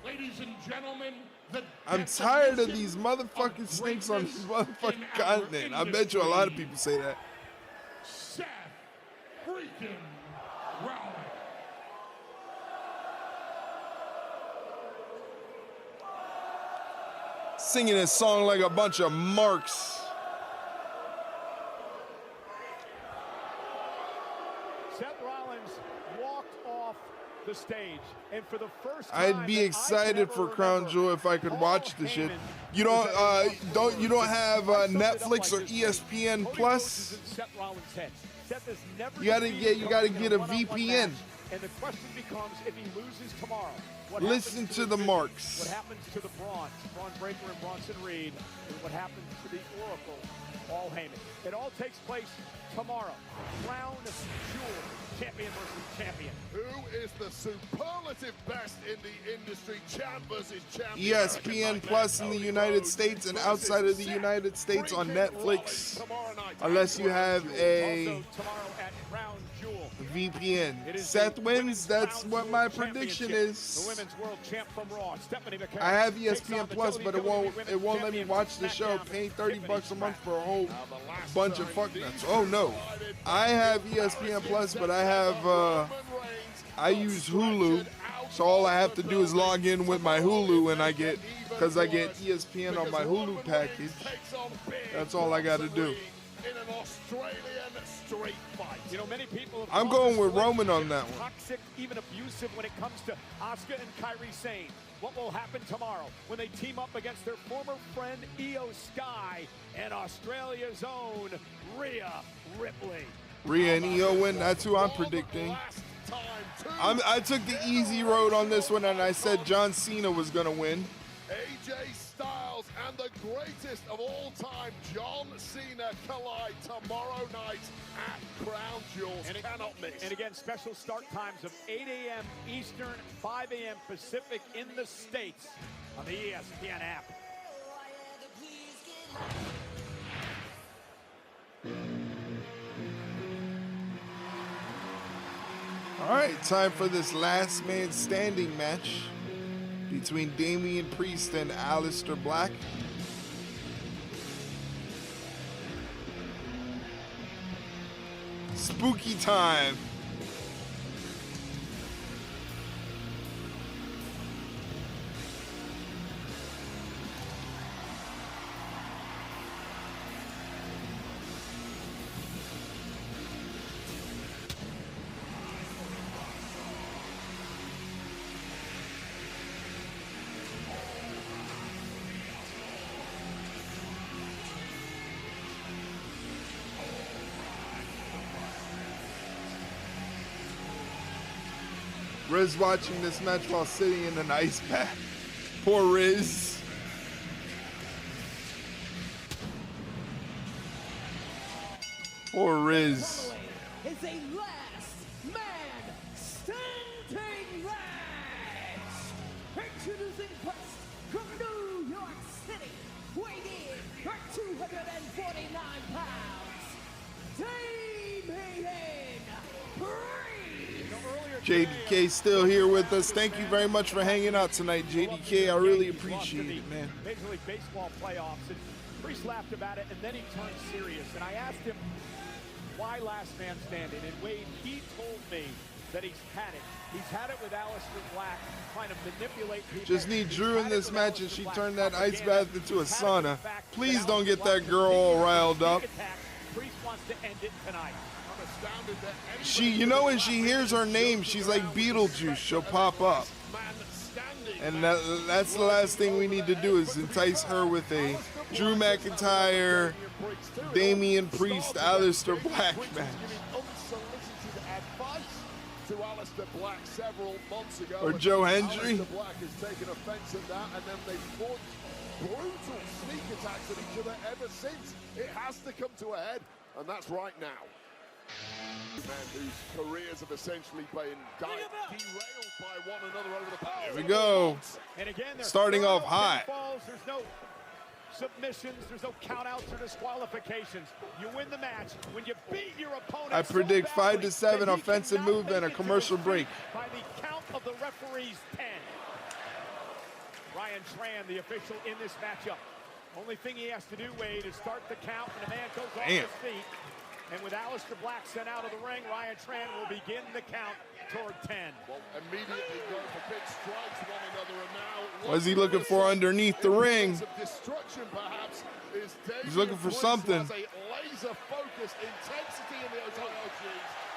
Speaker 5: Ladies and gentlemen,
Speaker 1: I'm tired of these motherfucking snakes on this motherfucking continent. I bet you a lot of people say that.
Speaker 5: Seth freaking Rollins.
Speaker 1: Singing this song like a bunch of marks.
Speaker 3: Seth Rollins walked off the stage, and for the first time,
Speaker 1: I'd be excited for Crown Jewel if I could watch the shit. You don't have Netflix or ESPN Plus? You gotta get a VPN.
Speaker 3: And the question becomes, if he loses tomorrow,
Speaker 1: listen to the marks.
Speaker 3: What happens to the Braun Breaker and Bronson Reed, and what happens to the Oracle, Paul Heyman. It all takes place tomorrow. Crown Jewel, champion versus champion.
Speaker 5: Who is the superlative best in the industry? Champ versus champion.
Speaker 1: ESPN Plus in the United States and outside of the United States on Netflix, unless you have a VPN. Seth wins. That's what my prediction is. I have ESPN Plus, but it won't let me watch the show. Pay $30 a month for a whole bunch of fucknuts. Oh no, I have ESPN Plus, but I use Hulu. So all I have to do is log in with my Hulu, and I get ESPN on my Hulu package. That's all I got to do.
Speaker 3: You know, many people
Speaker 1: I'm going with Roman on that one.
Speaker 3: Toxic, even abusive when it comes to Asuka and Kairi Sane. what will happen tomorrow when they team up against their former friend Io Sky and Australia's own Rhea Ripley.
Speaker 1: Rhea and Io win. That's who I'm predicting. I took the easy road on this one, and I said John Cena was going to win.
Speaker 5: AJ Styles and the greatest of all time, John Cena, collide tomorrow night at Crown Jewels. Cannot miss.
Speaker 3: And again, special start times of 8 a.m. Eastern, 5 a.m. Pacific in the States on the ESPN app.
Speaker 1: All right, time for this last man standing match between Damian Priest and Aleister Black. Spooky time. Riz watching this match while sitting in an ice bath. Poor Riz. Poor Riz.
Speaker 13: Is a last man standing match. Introducing first from New York City, weighing in at 249 pounds, Damian Priest.
Speaker 1: JDK still here with us. Thank you very much for hanging out tonight, JDK. I really appreciate it, man.
Speaker 3: Major League Baseball playoffs, and Priest laughed about it, and then he turned serious. And I asked him why last man standing, and Wade, he told me that he's had it. He's had it with Aleister Black, trying to manipulate people.
Speaker 1: Just need Drew in this match, and she turned that ice bath into a sauna. Please don't get that girl all riled up.
Speaker 3: Priest wants to end it tonight.
Speaker 1: She, you know, when she hears her name, she's like Beetlejuice. She'll pop up. And that's the last thing we need to do is entice her with a Drew McIntyre, Damian Priest, Aleister Black match.
Speaker 5: Unsolicited advice to Aleister Black several months ago.
Speaker 1: Or Joe Hendry.
Speaker 5: Aleister Black has taken offense at that, and then they've launched brutal sneak attacks at each other ever since. It has to come to a head, and that's right now. Men whose careers have essentially been derailed by one another over the past.
Speaker 1: Here we go.
Speaker 3: And again,
Speaker 1: Starting off hot.
Speaker 3: There's no submissions, there's no countouts or disqualifications. You win the match when you beat your opponent.
Speaker 1: I predict
Speaker 3: so
Speaker 1: 5 to 7
Speaker 3: badly
Speaker 1: offensive
Speaker 3: that he
Speaker 1: move
Speaker 3: cannot
Speaker 1: and a
Speaker 3: make it to
Speaker 1: commercial
Speaker 3: his
Speaker 1: break.
Speaker 3: feet by the count of the referee's 10. Ryan Tran, the official in this matchup. Only thing he has to do, Wade, is start the count when a man goes off his feet. And with Aleister Black sent out of the ring, Ryan Tran will begin the count toward 10.
Speaker 5: Well, immediately going for big strikes to one another, and now
Speaker 1: What's he looking for underneath the ring?
Speaker 5: Destruction, perhaps, is
Speaker 1: He's looking for something.
Speaker 5: has a laser-focused intensity in the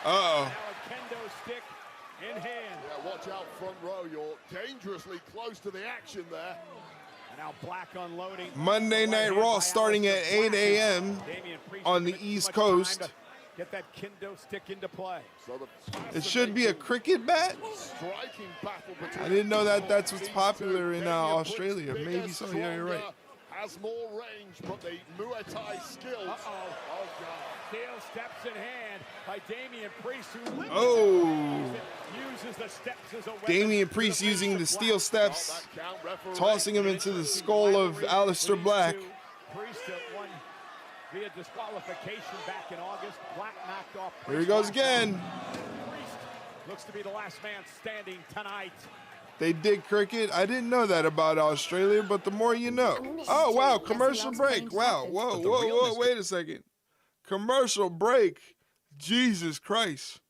Speaker 1: Uh-oh.
Speaker 3: Now a kendo stick in hand.
Speaker 5: Yeah, watch out front row. You're dangerously close to the action there.
Speaker 3: And now Black unloading.
Speaker 1: Monday Night Raw starting at 8 a.m. on the East Coast.
Speaker 3: Get that kendo stick into play.
Speaker 1: It should be a cricket bat.
Speaker 5: Striking battle between
Speaker 1: I didn't know that that's what's popular in Australia. Maybe so. Yeah, you're right.
Speaker 5: Has more range, but the Muay Thai skills.
Speaker 3: Oh, God. Steel steps in hand by Damian Priest,
Speaker 1: Oh.
Speaker 3: uses the steps as a weapon.
Speaker 1: Damian Priest using the steel steps, tossing him into the skull of Aleister Black.
Speaker 3: Priest won via disqualification back in August. Black knocked off Priest.
Speaker 1: Here he goes again.
Speaker 3: Priest looks to be the last man standing tonight.
Speaker 1: They dig cricket. I didn't know that about Australia, but the more you know. Oh, wow, commercial break. Wow, whoa, wait a second. Commercial break. Jesus Christ.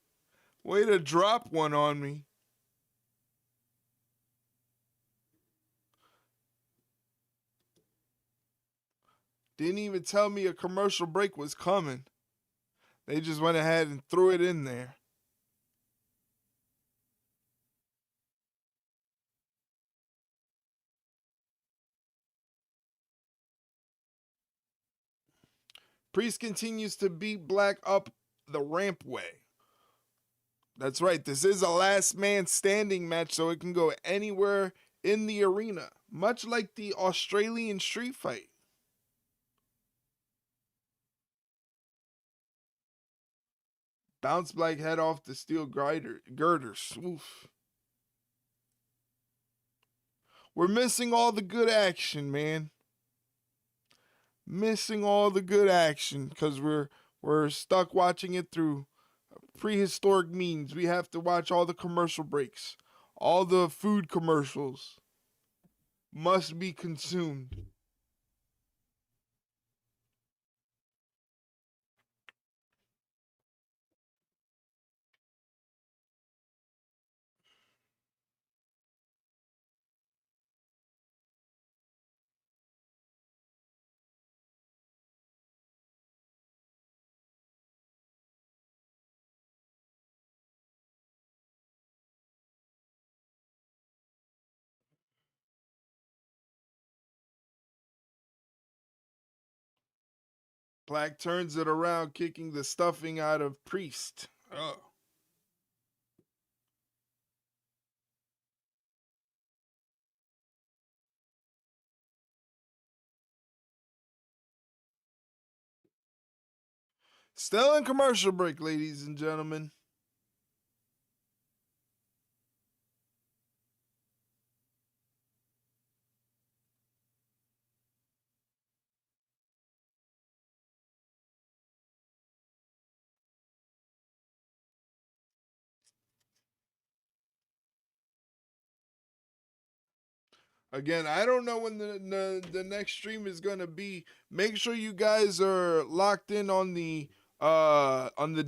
Speaker 1: Way to drop one on me. Didn't even tell me a commercial break was coming. They just went ahead and threw it in there. Priest continues to beat Black up the rampway. That's right. This is a last man standing match, so it can go anywhere in the arena, much like the Australian street fight. Bounce Black head off the steel girders. Oof. We're missing all the good action, man. Missing all the good action because we're stuck watching it through prehistoric means. We have to watch all the commercial breaks. All the food commercials must be consumed. Black turns it around, kicking the stuffing out of Priest. Oh. Still in commercial break, ladies and gentlemen. Again, I don't know when the next stream is gonna be. Make sure you guys are locked in on the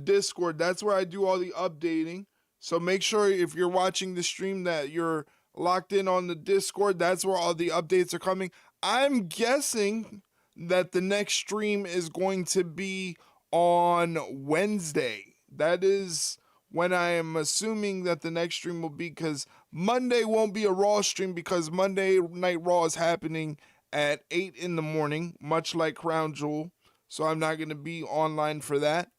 Speaker 1: Discord. That's where I do all the updating. So make sure if you're watching the stream that you're locked in on the Discord. That's where all the updates are coming. I'm guessing that the next stream is going to be on Wednesday. That is when I am assuming that the next stream will be, because Monday won't be a Raw stream because Monday Night Raw is happening at 8 in the morning, much like Crown Jewel. So I'm not going to be online for that.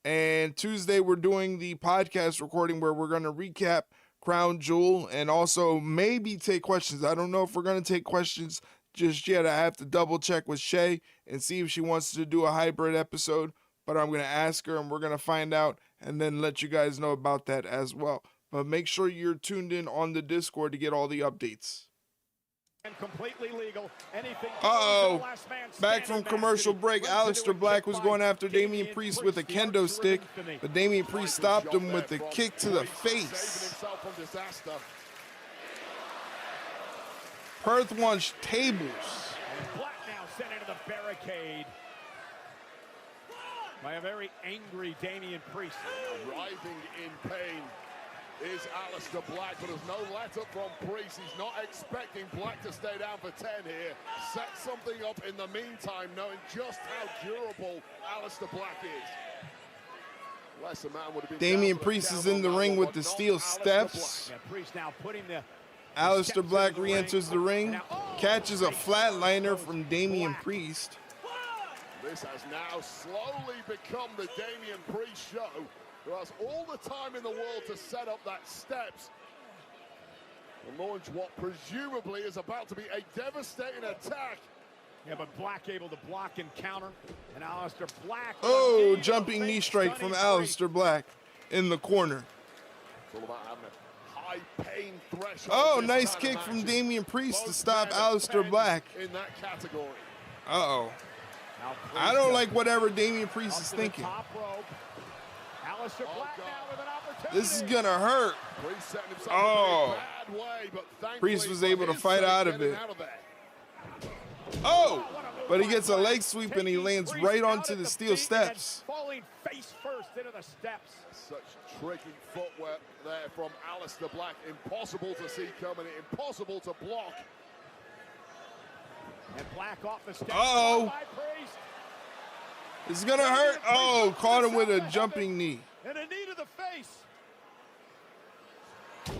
Speaker 1: And Tuesday we're doing the podcast recording where we're going to recap Crown Jewel and also maybe take questions. I don't know if we're going to take questions just yet. I have to double check with Shay and see if she wants to do a hybrid episode. But I'm going to ask her and we're going to find out and then let you guys know about that as well. But make sure you're tuned in on the Discord to get all the updates.
Speaker 3: And completely legal. Anything
Speaker 1: Back from commercial break, Aleister Black was going after Damian Priest with a kendo stick, but Damian Priest stopped him with a kick to the face. Perth wants tables.
Speaker 3: Black now sent into the barricade by a very angry Damian Priest.
Speaker 5: Writhing in pain is Aleister Black, but there's no let up from Priest. He's not expecting Black to stay down for 10 here. Set something up in the meantime, knowing just how durable Aleister Black is. Lesser man would have been
Speaker 1: Damian Priest is in the ring with the steel steps.
Speaker 3: Priest now putting the
Speaker 1: Aleister Black re-enters the ring, catches a flatliner from Damian Priest.
Speaker 5: This has now slowly become the Damian Priest show, who has all the time in the world to set up that steps and launch what presumably is about to be a devastating attack.
Speaker 3: Yeah, but Black able to block and counter, and Aleister Black.
Speaker 1: Oh, jumping knee strike from Aleister Black in the corner.
Speaker 5: It's all about having a high pain threshold.
Speaker 1: Oh, nice kick from Damian Priest to stop Aleister Black.
Speaker 5: In that category.
Speaker 1: Uh-oh. I don't like whatever Damian Priest is thinking. This is gonna hurt. Oh. Priest was able to fight out of it. Oh, but he gets a leg sweep and he lands right onto the steel steps.
Speaker 3: Falling face first into the steps.
Speaker 5: Such tricky footwork there from Aleister Black. Impossible to see coming, impossible to block.
Speaker 3: And Black off the steps.
Speaker 1: Uh-oh. It's gonna hurt. Oh, caught him with a jumping knee.
Speaker 3: And a knee to the face.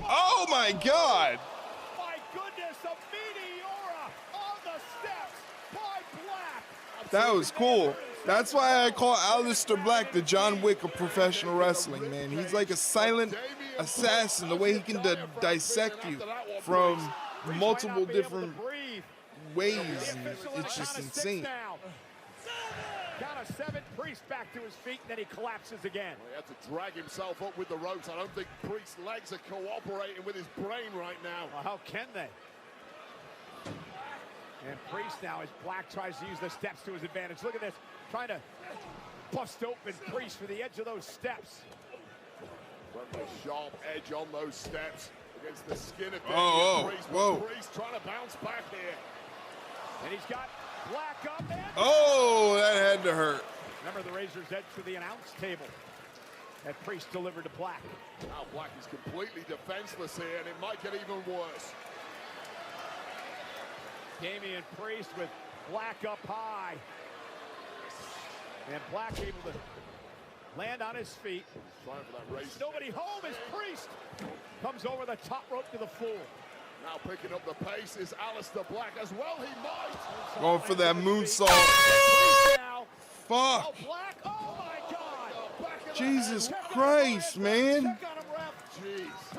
Speaker 1: Oh my God.
Speaker 3: My goodness, a meteora on the steps by Black.
Speaker 1: That was cool. That's why I call Aleister Black the John Wick of professional wrestling, man. He's like a silent assassin, the way he can dissect you from multiple different ways. And it's just insane.
Speaker 3: Count of 7, Priest back to his feet, and then he collapses again.
Speaker 5: Well, he had to drag himself up with the ropes. I don't think Priest's legs are cooperating with his brain right now.
Speaker 3: Well, how can they? And Priest now, as Black tries to use the steps to his advantage. Look at this, trying to bust open Priest for the edge of those steps.
Speaker 5: But the sharp edge on those steps against the skin of Priest.
Speaker 1: Whoa.
Speaker 5: Priest trying to bounce back here.
Speaker 3: And he's got Black up and
Speaker 1: oh, that had to hurt.
Speaker 3: remember the Razor's Edge to the announce table. That Priest delivered to Black.
Speaker 5: Now Black is completely defenseless here, and it might get even worse.
Speaker 3: Damian Priest with Black up high. And Black able to land on his feet.
Speaker 5: Trying for that race.
Speaker 3: Nobody home as Priest comes over the top rope to the floor.
Speaker 5: Now picking up the pace is Aleister Black as well. He might.
Speaker 1: Going for that moonsault. Fuck.
Speaker 3: Black. Oh my God.
Speaker 1: Jesus Christ, man.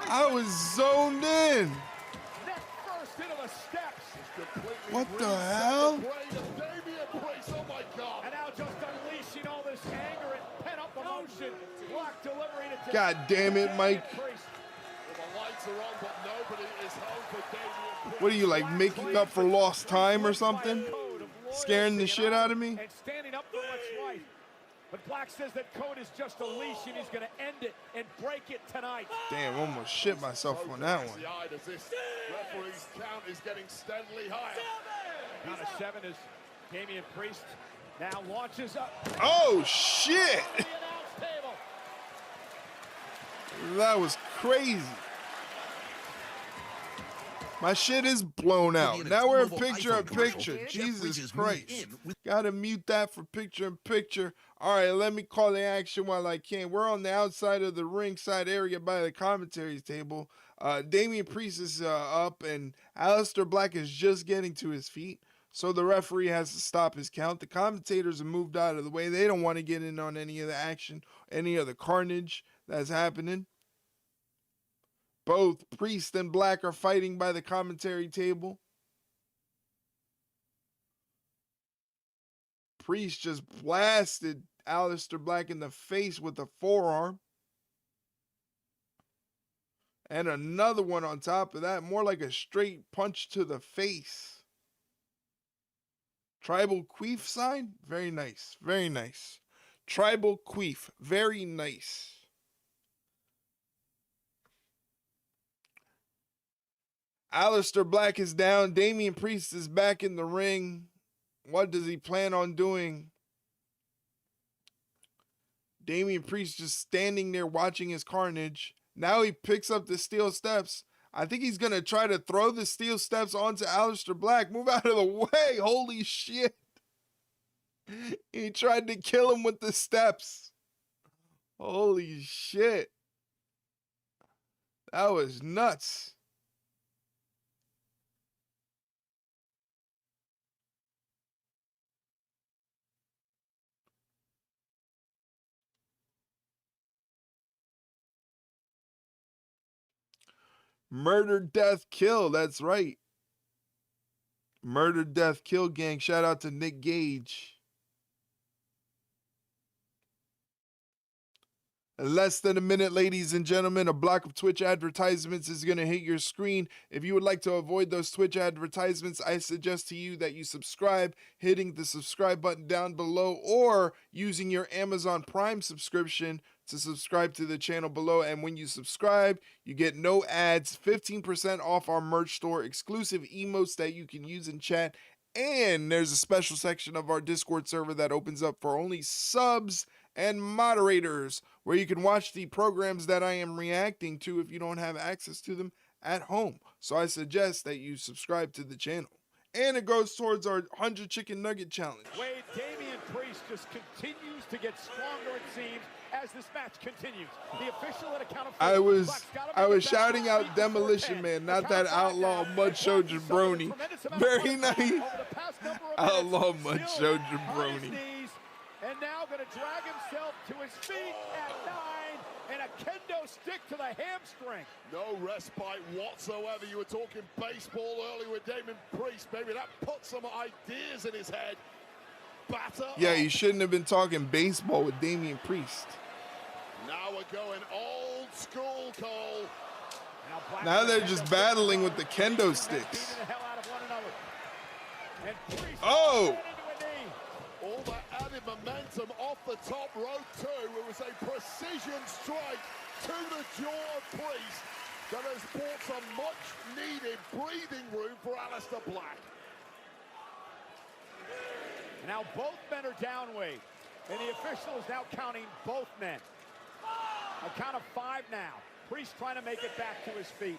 Speaker 1: I was zoned in.
Speaker 3: Neck first into the steps.
Speaker 1: What the hell?
Speaker 5: Oh my God.
Speaker 3: And now just unleashing all this anger and pent-up emotion. Black delivering it to
Speaker 1: God damn it, Mike. What are you, like, making up for lost time or something? Scaring the shit out of me?
Speaker 3: And standing up for what's right. But Black says that code is just a leash and he's going to end it and break it tonight.
Speaker 1: Damn, almost shit myself on that one.
Speaker 5: Referee's count is getting steadily higher.
Speaker 3: Count of 7 is Damian Priest now launches up.
Speaker 1: Oh, shit. That was crazy. My shit is blown out. Now we're in picture-in-picture. Jesus Christ. Gotta mute that for picture-in-picture. All right, let me call the action while I can. We're on the outside of the ringside area by the commentary table. Damian Priest is up, and Aleister Black is just getting to his feet. So the referee has to stop his count. The commentators have moved out of the way. They don't want to get in on any of the action, any of the carnage that's happening. Both Priest and Black are fighting by the commentary table. Priest just blasted Aleister Black in the face with a forearm. And another one on top of that, more like a straight punch to the face. Tribal queef sign? Very nice. Very nice. Tribal queef. Very nice. Aleister Black is down. Damian Priest is back in the ring. What does he plan on doing? Damian Priest just standing there watching his carnage. Now he picks up the steel steps. I think he's going to try to throw the steel steps onto Aleister Black. Move out of the way. Holy shit. He tried to kill him with the steps. Holy shit. That was nuts. Murder, death, kill. That's right. Murder, death, kill gang. Shout out to Nick Gage. In less than a minute, ladies and gentlemen, a block of Twitch advertisements is going to hit your screen. If you would like to avoid those Twitch advertisements, I suggest to you that you subscribe, hitting the subscribe button down below, or using your Amazon Prime subscription to subscribe to the channel below. And when you subscribe, you get no ads, 15% off our merch store, exclusive emotes that you can use in chat, and there's a special section of our Discord server that opens up for only subs and moderators, where you can watch the programs that I am reacting to if you don't have access to them at home. So I suggest that you subscribe to the channel. And it goes towards our 100 Chicken Nugget Challenge.
Speaker 3: Wade, Damian Priest just continues to get stronger, it seems, as this match continues. The official at a count of 4.
Speaker 1: I was shouting out Demolition Man, not that Outlaw Mud Show Jabroni. Very nice. Outlaw Mud Show Jabroni.
Speaker 3: drag himself to his feet at 9, and a kendo stick to the hamstring.
Speaker 5: No respite whatsoever. You were talking baseball earlier with Damien Priest. Maybe that put some ideas in his head. Batter.
Speaker 1: Yeah, you shouldn't have been talking baseball with Damien Priest.
Speaker 5: Now we're going old school, Cole.
Speaker 1: Now they're just battling with the kendo sticks. Oh!
Speaker 5: All that added momentum off the top rope too. It was a precision strike to the jaw of Priest that has brought some much needed breathing room for Aleister Black.
Speaker 3: Now both men are down weight, and the official is now counting both men. A count of 5 now. Priest trying to make it back to his feet.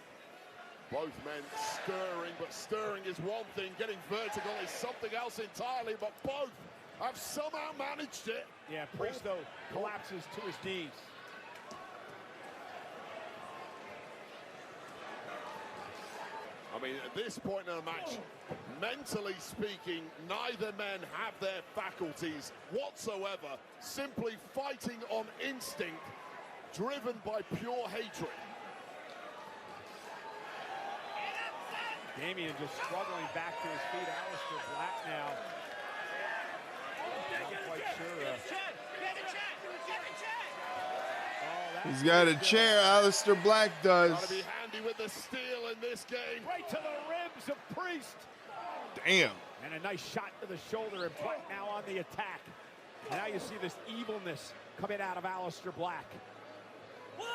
Speaker 5: Both men stirring, but stirring is one thing. Getting vertical is something else entirely, but both have somehow managed it.
Speaker 3: Yeah, Priest, though, collapses to his knees.
Speaker 5: I mean, at this point in the match, mentally speaking, neither men have their faculties whatsoever. Simply fighting on instinct, driven by pure hatred.
Speaker 3: Damien just struggling back to his feet. Aleister Black now. Not quite sure.
Speaker 1: He's got a chair, Aleister Black does.
Speaker 5: Gotta be handy with the steel in this game.
Speaker 3: Right to the ribs of Priest.
Speaker 1: Damn.
Speaker 3: And a nice shot to the shoulder, and Black now on the attack. And now you see this evilness coming out of Aleister Black.
Speaker 13: 1,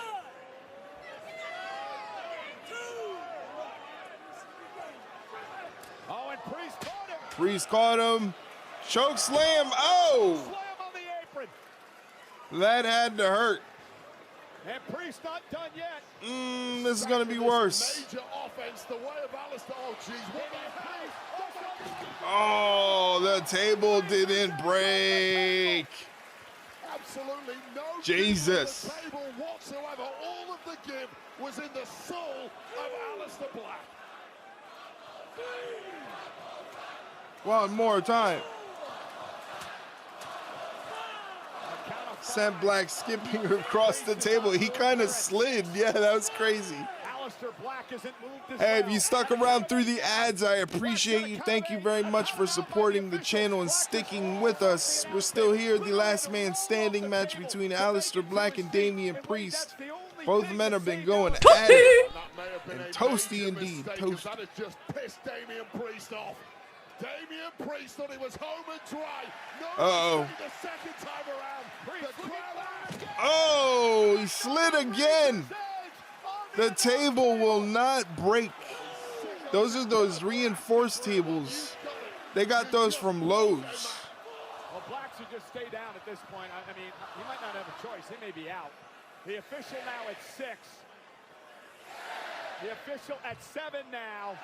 Speaker 13: 2.
Speaker 3: Oh, and Priest caught him.
Speaker 1: Priest caught him. Choke slam. Oh!
Speaker 3: Slam on the apron.
Speaker 1: That had to hurt.
Speaker 3: And Priest not done yet.
Speaker 1: This is going to be worse.
Speaker 5: Major offense, the way of Aleister. Oh, jeez. What the heck?
Speaker 1: Oh, the table didn't break.
Speaker 5: Absolutely no
Speaker 1: Jesus.
Speaker 5: the table whatsoever. All of the give was in the soul of Aleister Black.
Speaker 1: One more time. Sent Black skipping across the table. He kind of slid. Yeah, that was crazy.
Speaker 3: Aleister Black isn't moved.
Speaker 1: Hey, if you stuck around through the ads, I appreciate you. Thank you very much for supporting the channel and sticking with us. We're still here. The last man standing match between Aleister Black and Damien Priest. Both men have been going at it. And toasty indeed. Toasty.
Speaker 5: That has just pissed Damien Priest off. Damien Priest thought he was home and dry. No, the second time around. The crowd.
Speaker 1: Oh, he slid again. The table will not break. Those are those reinforced tables. They got those from Lowe's.
Speaker 3: Well, Black should just stay down at this point. I mean, he might not have a choice. He may be out. The official now at 6. The official at 7 now.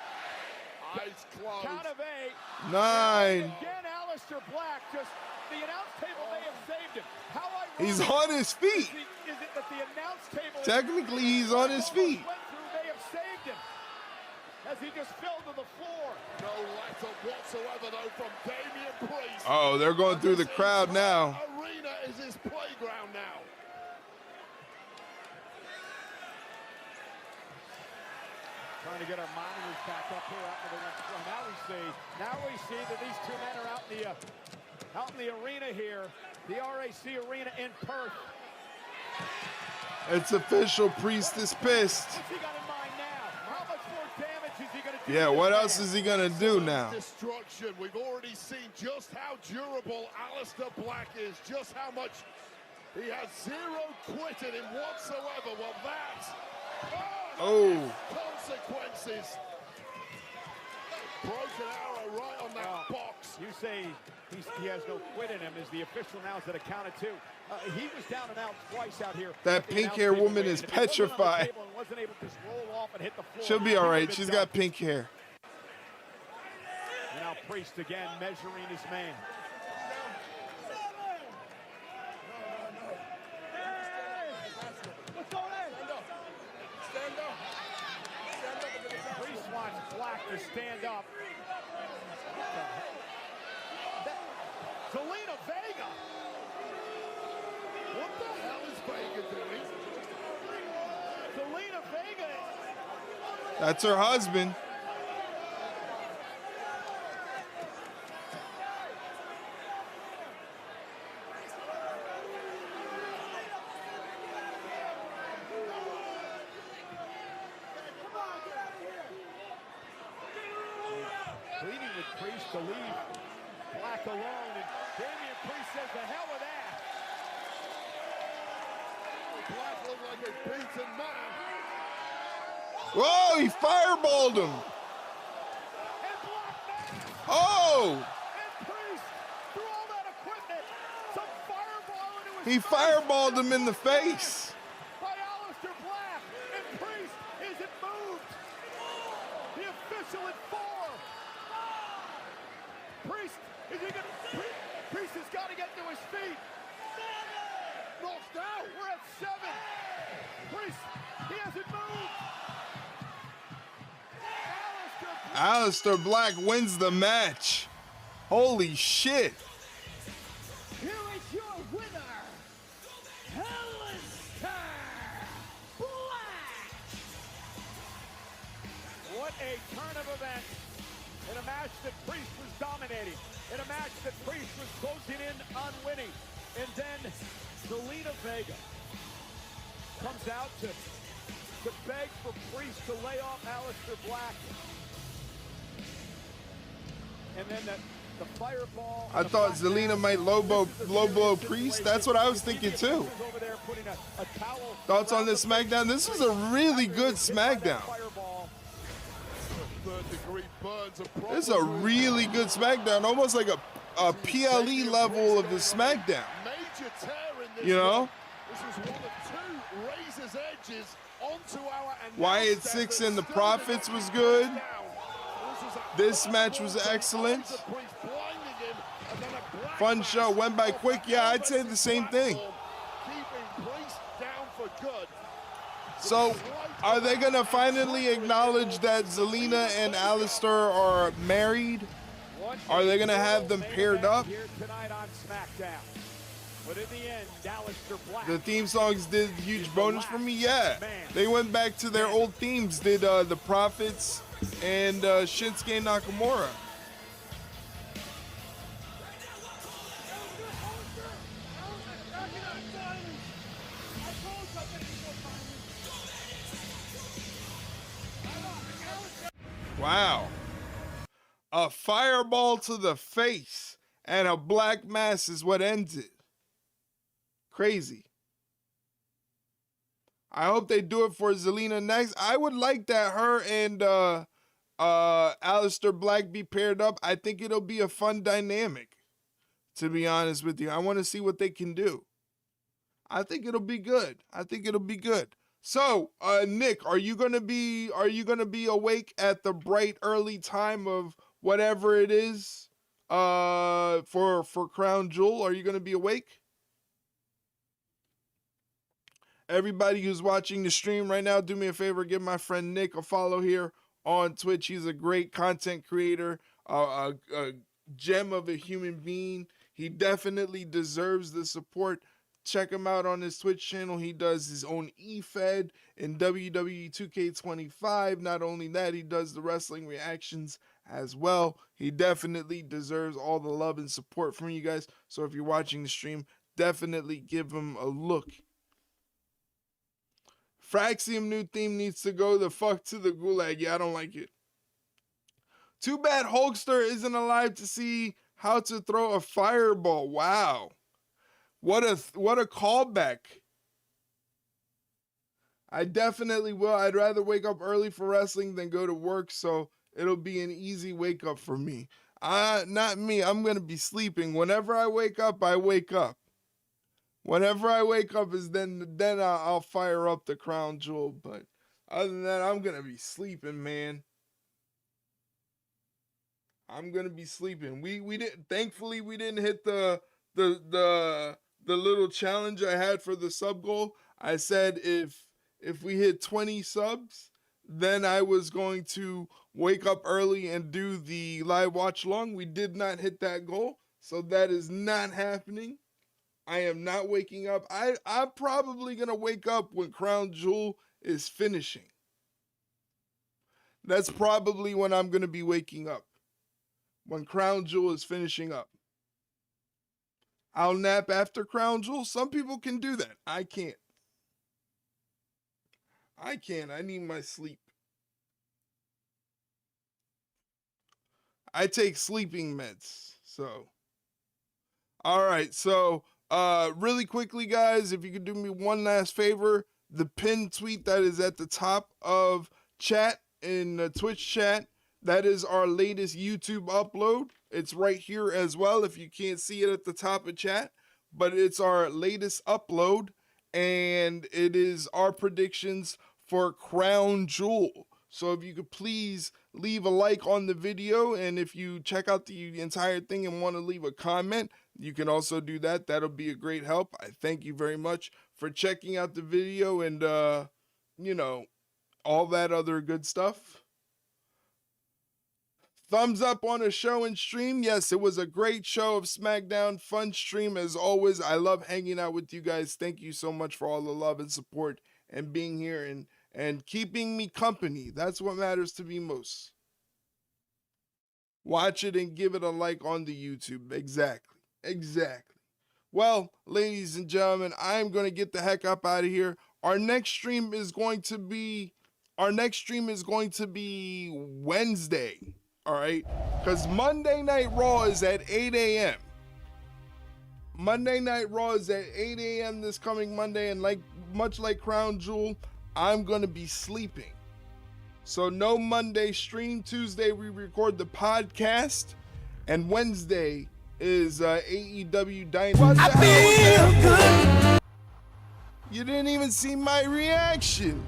Speaker 5: Eyes closed.
Speaker 3: Count of 8.
Speaker 1: 9.
Speaker 3: Again, Aleister Black just, the announce table may have saved him. How
Speaker 1: He's on his feet.
Speaker 3: Is it that the announce table
Speaker 1: Technically, he's on his feet.
Speaker 3: may have saved him as he just fell to the floor.
Speaker 5: No letter whatsoever though from Damien Priest.
Speaker 1: Oh, they're going through the crowd now.
Speaker 5: Arena is his playground now.
Speaker 3: Trying to get our monitors back up here out to the next one. Now we see that these two men are out in the arena here, the RAC arena in Perth.
Speaker 1: It's official. Priest is pissed.
Speaker 3: What's he got in mind now? How much more damage is he going to do?
Speaker 1: Yeah, what else is he going to do now?
Speaker 5: Destruction. We've already seen just how durable Aleister Black is, just how much he has zero quit in him whatsoever. Well, that's consequences. Broken arrow right on that box.
Speaker 3: You say he has no quit in him. Is the official now is at a count of 2. He was down and out twice out here.
Speaker 1: That pink hair woman is petrified. She'll be all right. She's got pink hair.
Speaker 3: And now Priest again measuring his man. Priest wants Black to stand up. Zelina Vega.
Speaker 5: Vega doing?
Speaker 3: Zelina Vega.
Speaker 1: That's her husband.
Speaker 3: Pleading with Priest to leave Black alone, and Damian Priest says the hell with that.
Speaker 5: Black looked like a beaten man.
Speaker 1: Whoa, he fireballed him. Oh!
Speaker 3: And Priest, through all that equipment, some fireball into his
Speaker 1: He fireballed him in the face.
Speaker 3: by Aleister Black, and Priest isn't moved. The official at 4. Priest, is he gonna? Priest has got to get to his feet.
Speaker 5: Knocked out.
Speaker 3: We're at 7. Priest, he hasn't moved.
Speaker 1: Aleister Black wins the match. Holy shit.
Speaker 13: Here is your winner, Aleister Black.
Speaker 3: What a turn of events in a match that Priest was dominating, in a match that Priest was closing in on winning. And then Zelina Vega comes out to beg for Priest to lay off Aleister Black. And then the fireball.
Speaker 1: I thought Zelina might low blow Priest. That's what I was thinking too.
Speaker 3: Over there putting a towel.
Speaker 1: Thoughts on this SmackDown? This is a really good SmackDown.
Speaker 5: Third-degree burns are
Speaker 1: This is a really good SmackDown, almost like a PLE level of the SmackDown.
Speaker 5: major tear in this.
Speaker 1: You know?
Speaker 5: This was one of 2 razor's edges onto our.
Speaker 1: Wyatt 6 and the Profits was good. This match was excellent. Fun show, went by quick. Yeah, I'd say the same thing.
Speaker 5: Keeping Priest down for good.
Speaker 1: So, are they going to finally acknowledge that Zelina and Aleister are married? Are they going to have them paired up?
Speaker 3: Here tonight on SmackDown. But in the end, Aleister Black.
Speaker 1: The theme songs did huge bonus for me. Yeah, they went back to their old themes. Did the Profits and Shinsuke Nakamura. Wow. A fireball to the face and a black mass is what ends it. Crazy. I hope they do it for Zelina next. I would like that her and Aleister Black be paired up. I think it'll be a fun dynamic, to be honest with you. I want to see what they can do. I think it'll be good. I think it'll be good. So, Nick, are you gonna be awake at the bright early time of whatever it is for Crown Jewel? Are you gonna be awake? Everybody who's watching the stream right now, do me a favor, give my friend Nick a follow here on Twitch. He's a great content creator, a gem of a human being. He definitely deserves the support. Check him out on his Twitch channel. He does his own E-Fed in WWE 2K25. Not only that, he does the wrestling reactions as well. He definitely deserves all the love and support from you guys. So if you're watching the stream, definitely give him a look. Fraxium new theme needs to go the fuck to the gulag. Yeah, I don't like it. Too bad Hulkster isn't alive to see how to throw a fireball. Wow. What a callback. I definitely will. I'd rather wake up early for wrestling than go to work, so it'll be an easy wake up for me. Not me. I'm going to be sleeping. Whenever I wake up, I wake up. Whenever I wake up is then I'll fire up the Crown Jewel, but other than that, I'm going to be sleeping, man. I'm going to be sleeping. We didn't, thankfully we didn't hit the little challenge I had for the sub goal. I said if we hit 20 subs, then I was going to wake up early and do the live watch along. We did not hit that goal, so that is not happening. I am not waking up. I'm probably going to wake up when Crown Jewel is finishing. That's probably when I'm going to be waking up. When Crown Jewel is finishing up. I'll nap after Crown Jewel. Some people can do that. I can't. I can't. I need my sleep. I take sleeping meds. So. All right. So, really quickly, guys, if you could do me one last favor, the pinned tweet that is at the top of chat in the Twitch chat, that is our latest YouTube upload. It's right here as well if you can't see it at the top of chat, but it's our latest upload, and it is our predictions for Crown Jewel. So if you could please leave a like on the video, and if you check out the entire thing and want to leave a comment, you can also do that. That'll be a great help. I thank you very much for checking out the video and, you know, all that other good stuff. Thumbs up on a show and stream. Yes, it was a great show of SmackDown. Fun stream as always. I love hanging out with you guys. Thank you so much for all the love and support and being here and keeping me company. That's what matters to me most. Watch it and give it a like on the YouTube. Exactly. Exactly. Well, ladies and gentlemen, I'm going to get the heck up out of here. Our next stream is going to be Wednesday. All right, because Monday Night Raw is at 8 a.m. Monday Night Raw is at 8 a.m. this coming Monday, and much like Crown Jewel, I'm going to be sleeping. So no Monday stream. Tuesday we record the podcast, and Wednesday is AEW Dynamite. I feel good. You didn't even see my reaction.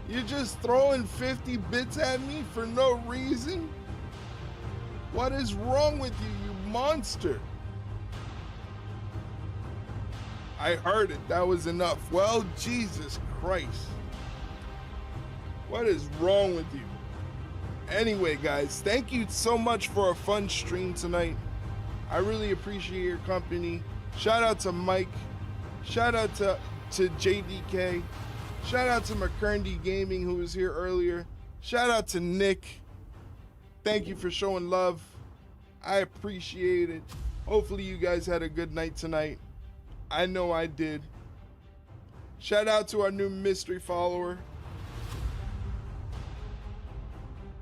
Speaker 1: You're just throwing 50 bits at me for no reason? What is wrong with you, you monster? I heard it. That was enough. Well, Jesus Christ. What is wrong with you? Anyway, guys, thank you so much for a fun stream tonight. I really appreciate your company. Shout out to Mike. Shout out to JDK. Shout out to McKerndy Gaming, who was here earlier. Shout out to Nick. Thank you for showing love. I appreciate it. Hopefully you guys had a good night tonight. I know I did. Shout out to our new mystery follower.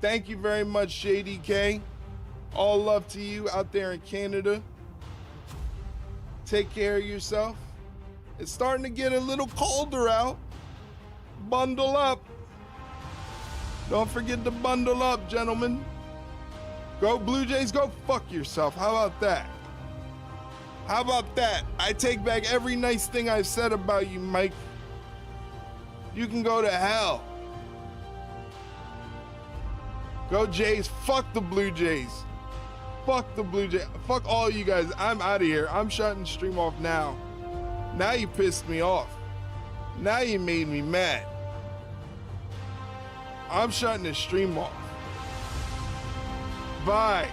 Speaker 1: Thank you very much, JDK. All love to you out there in Canada. Take care of yourself. It's starting to get a little colder out. Bundle up. Don't forget to bundle up, gentlemen. Go Blue Jays, go fuck yourself. How about that? How about that? I take back every nice thing I've said about you, Mike. You can go to hell. Go Jays. Fuck the Blue Jays. Fuck the Blue Jays. Fuck all you guys. I'm out of here. I'm shutting the stream off now. Now you pissed me off. Now you made me mad. I'm shutting the stream off. Bye.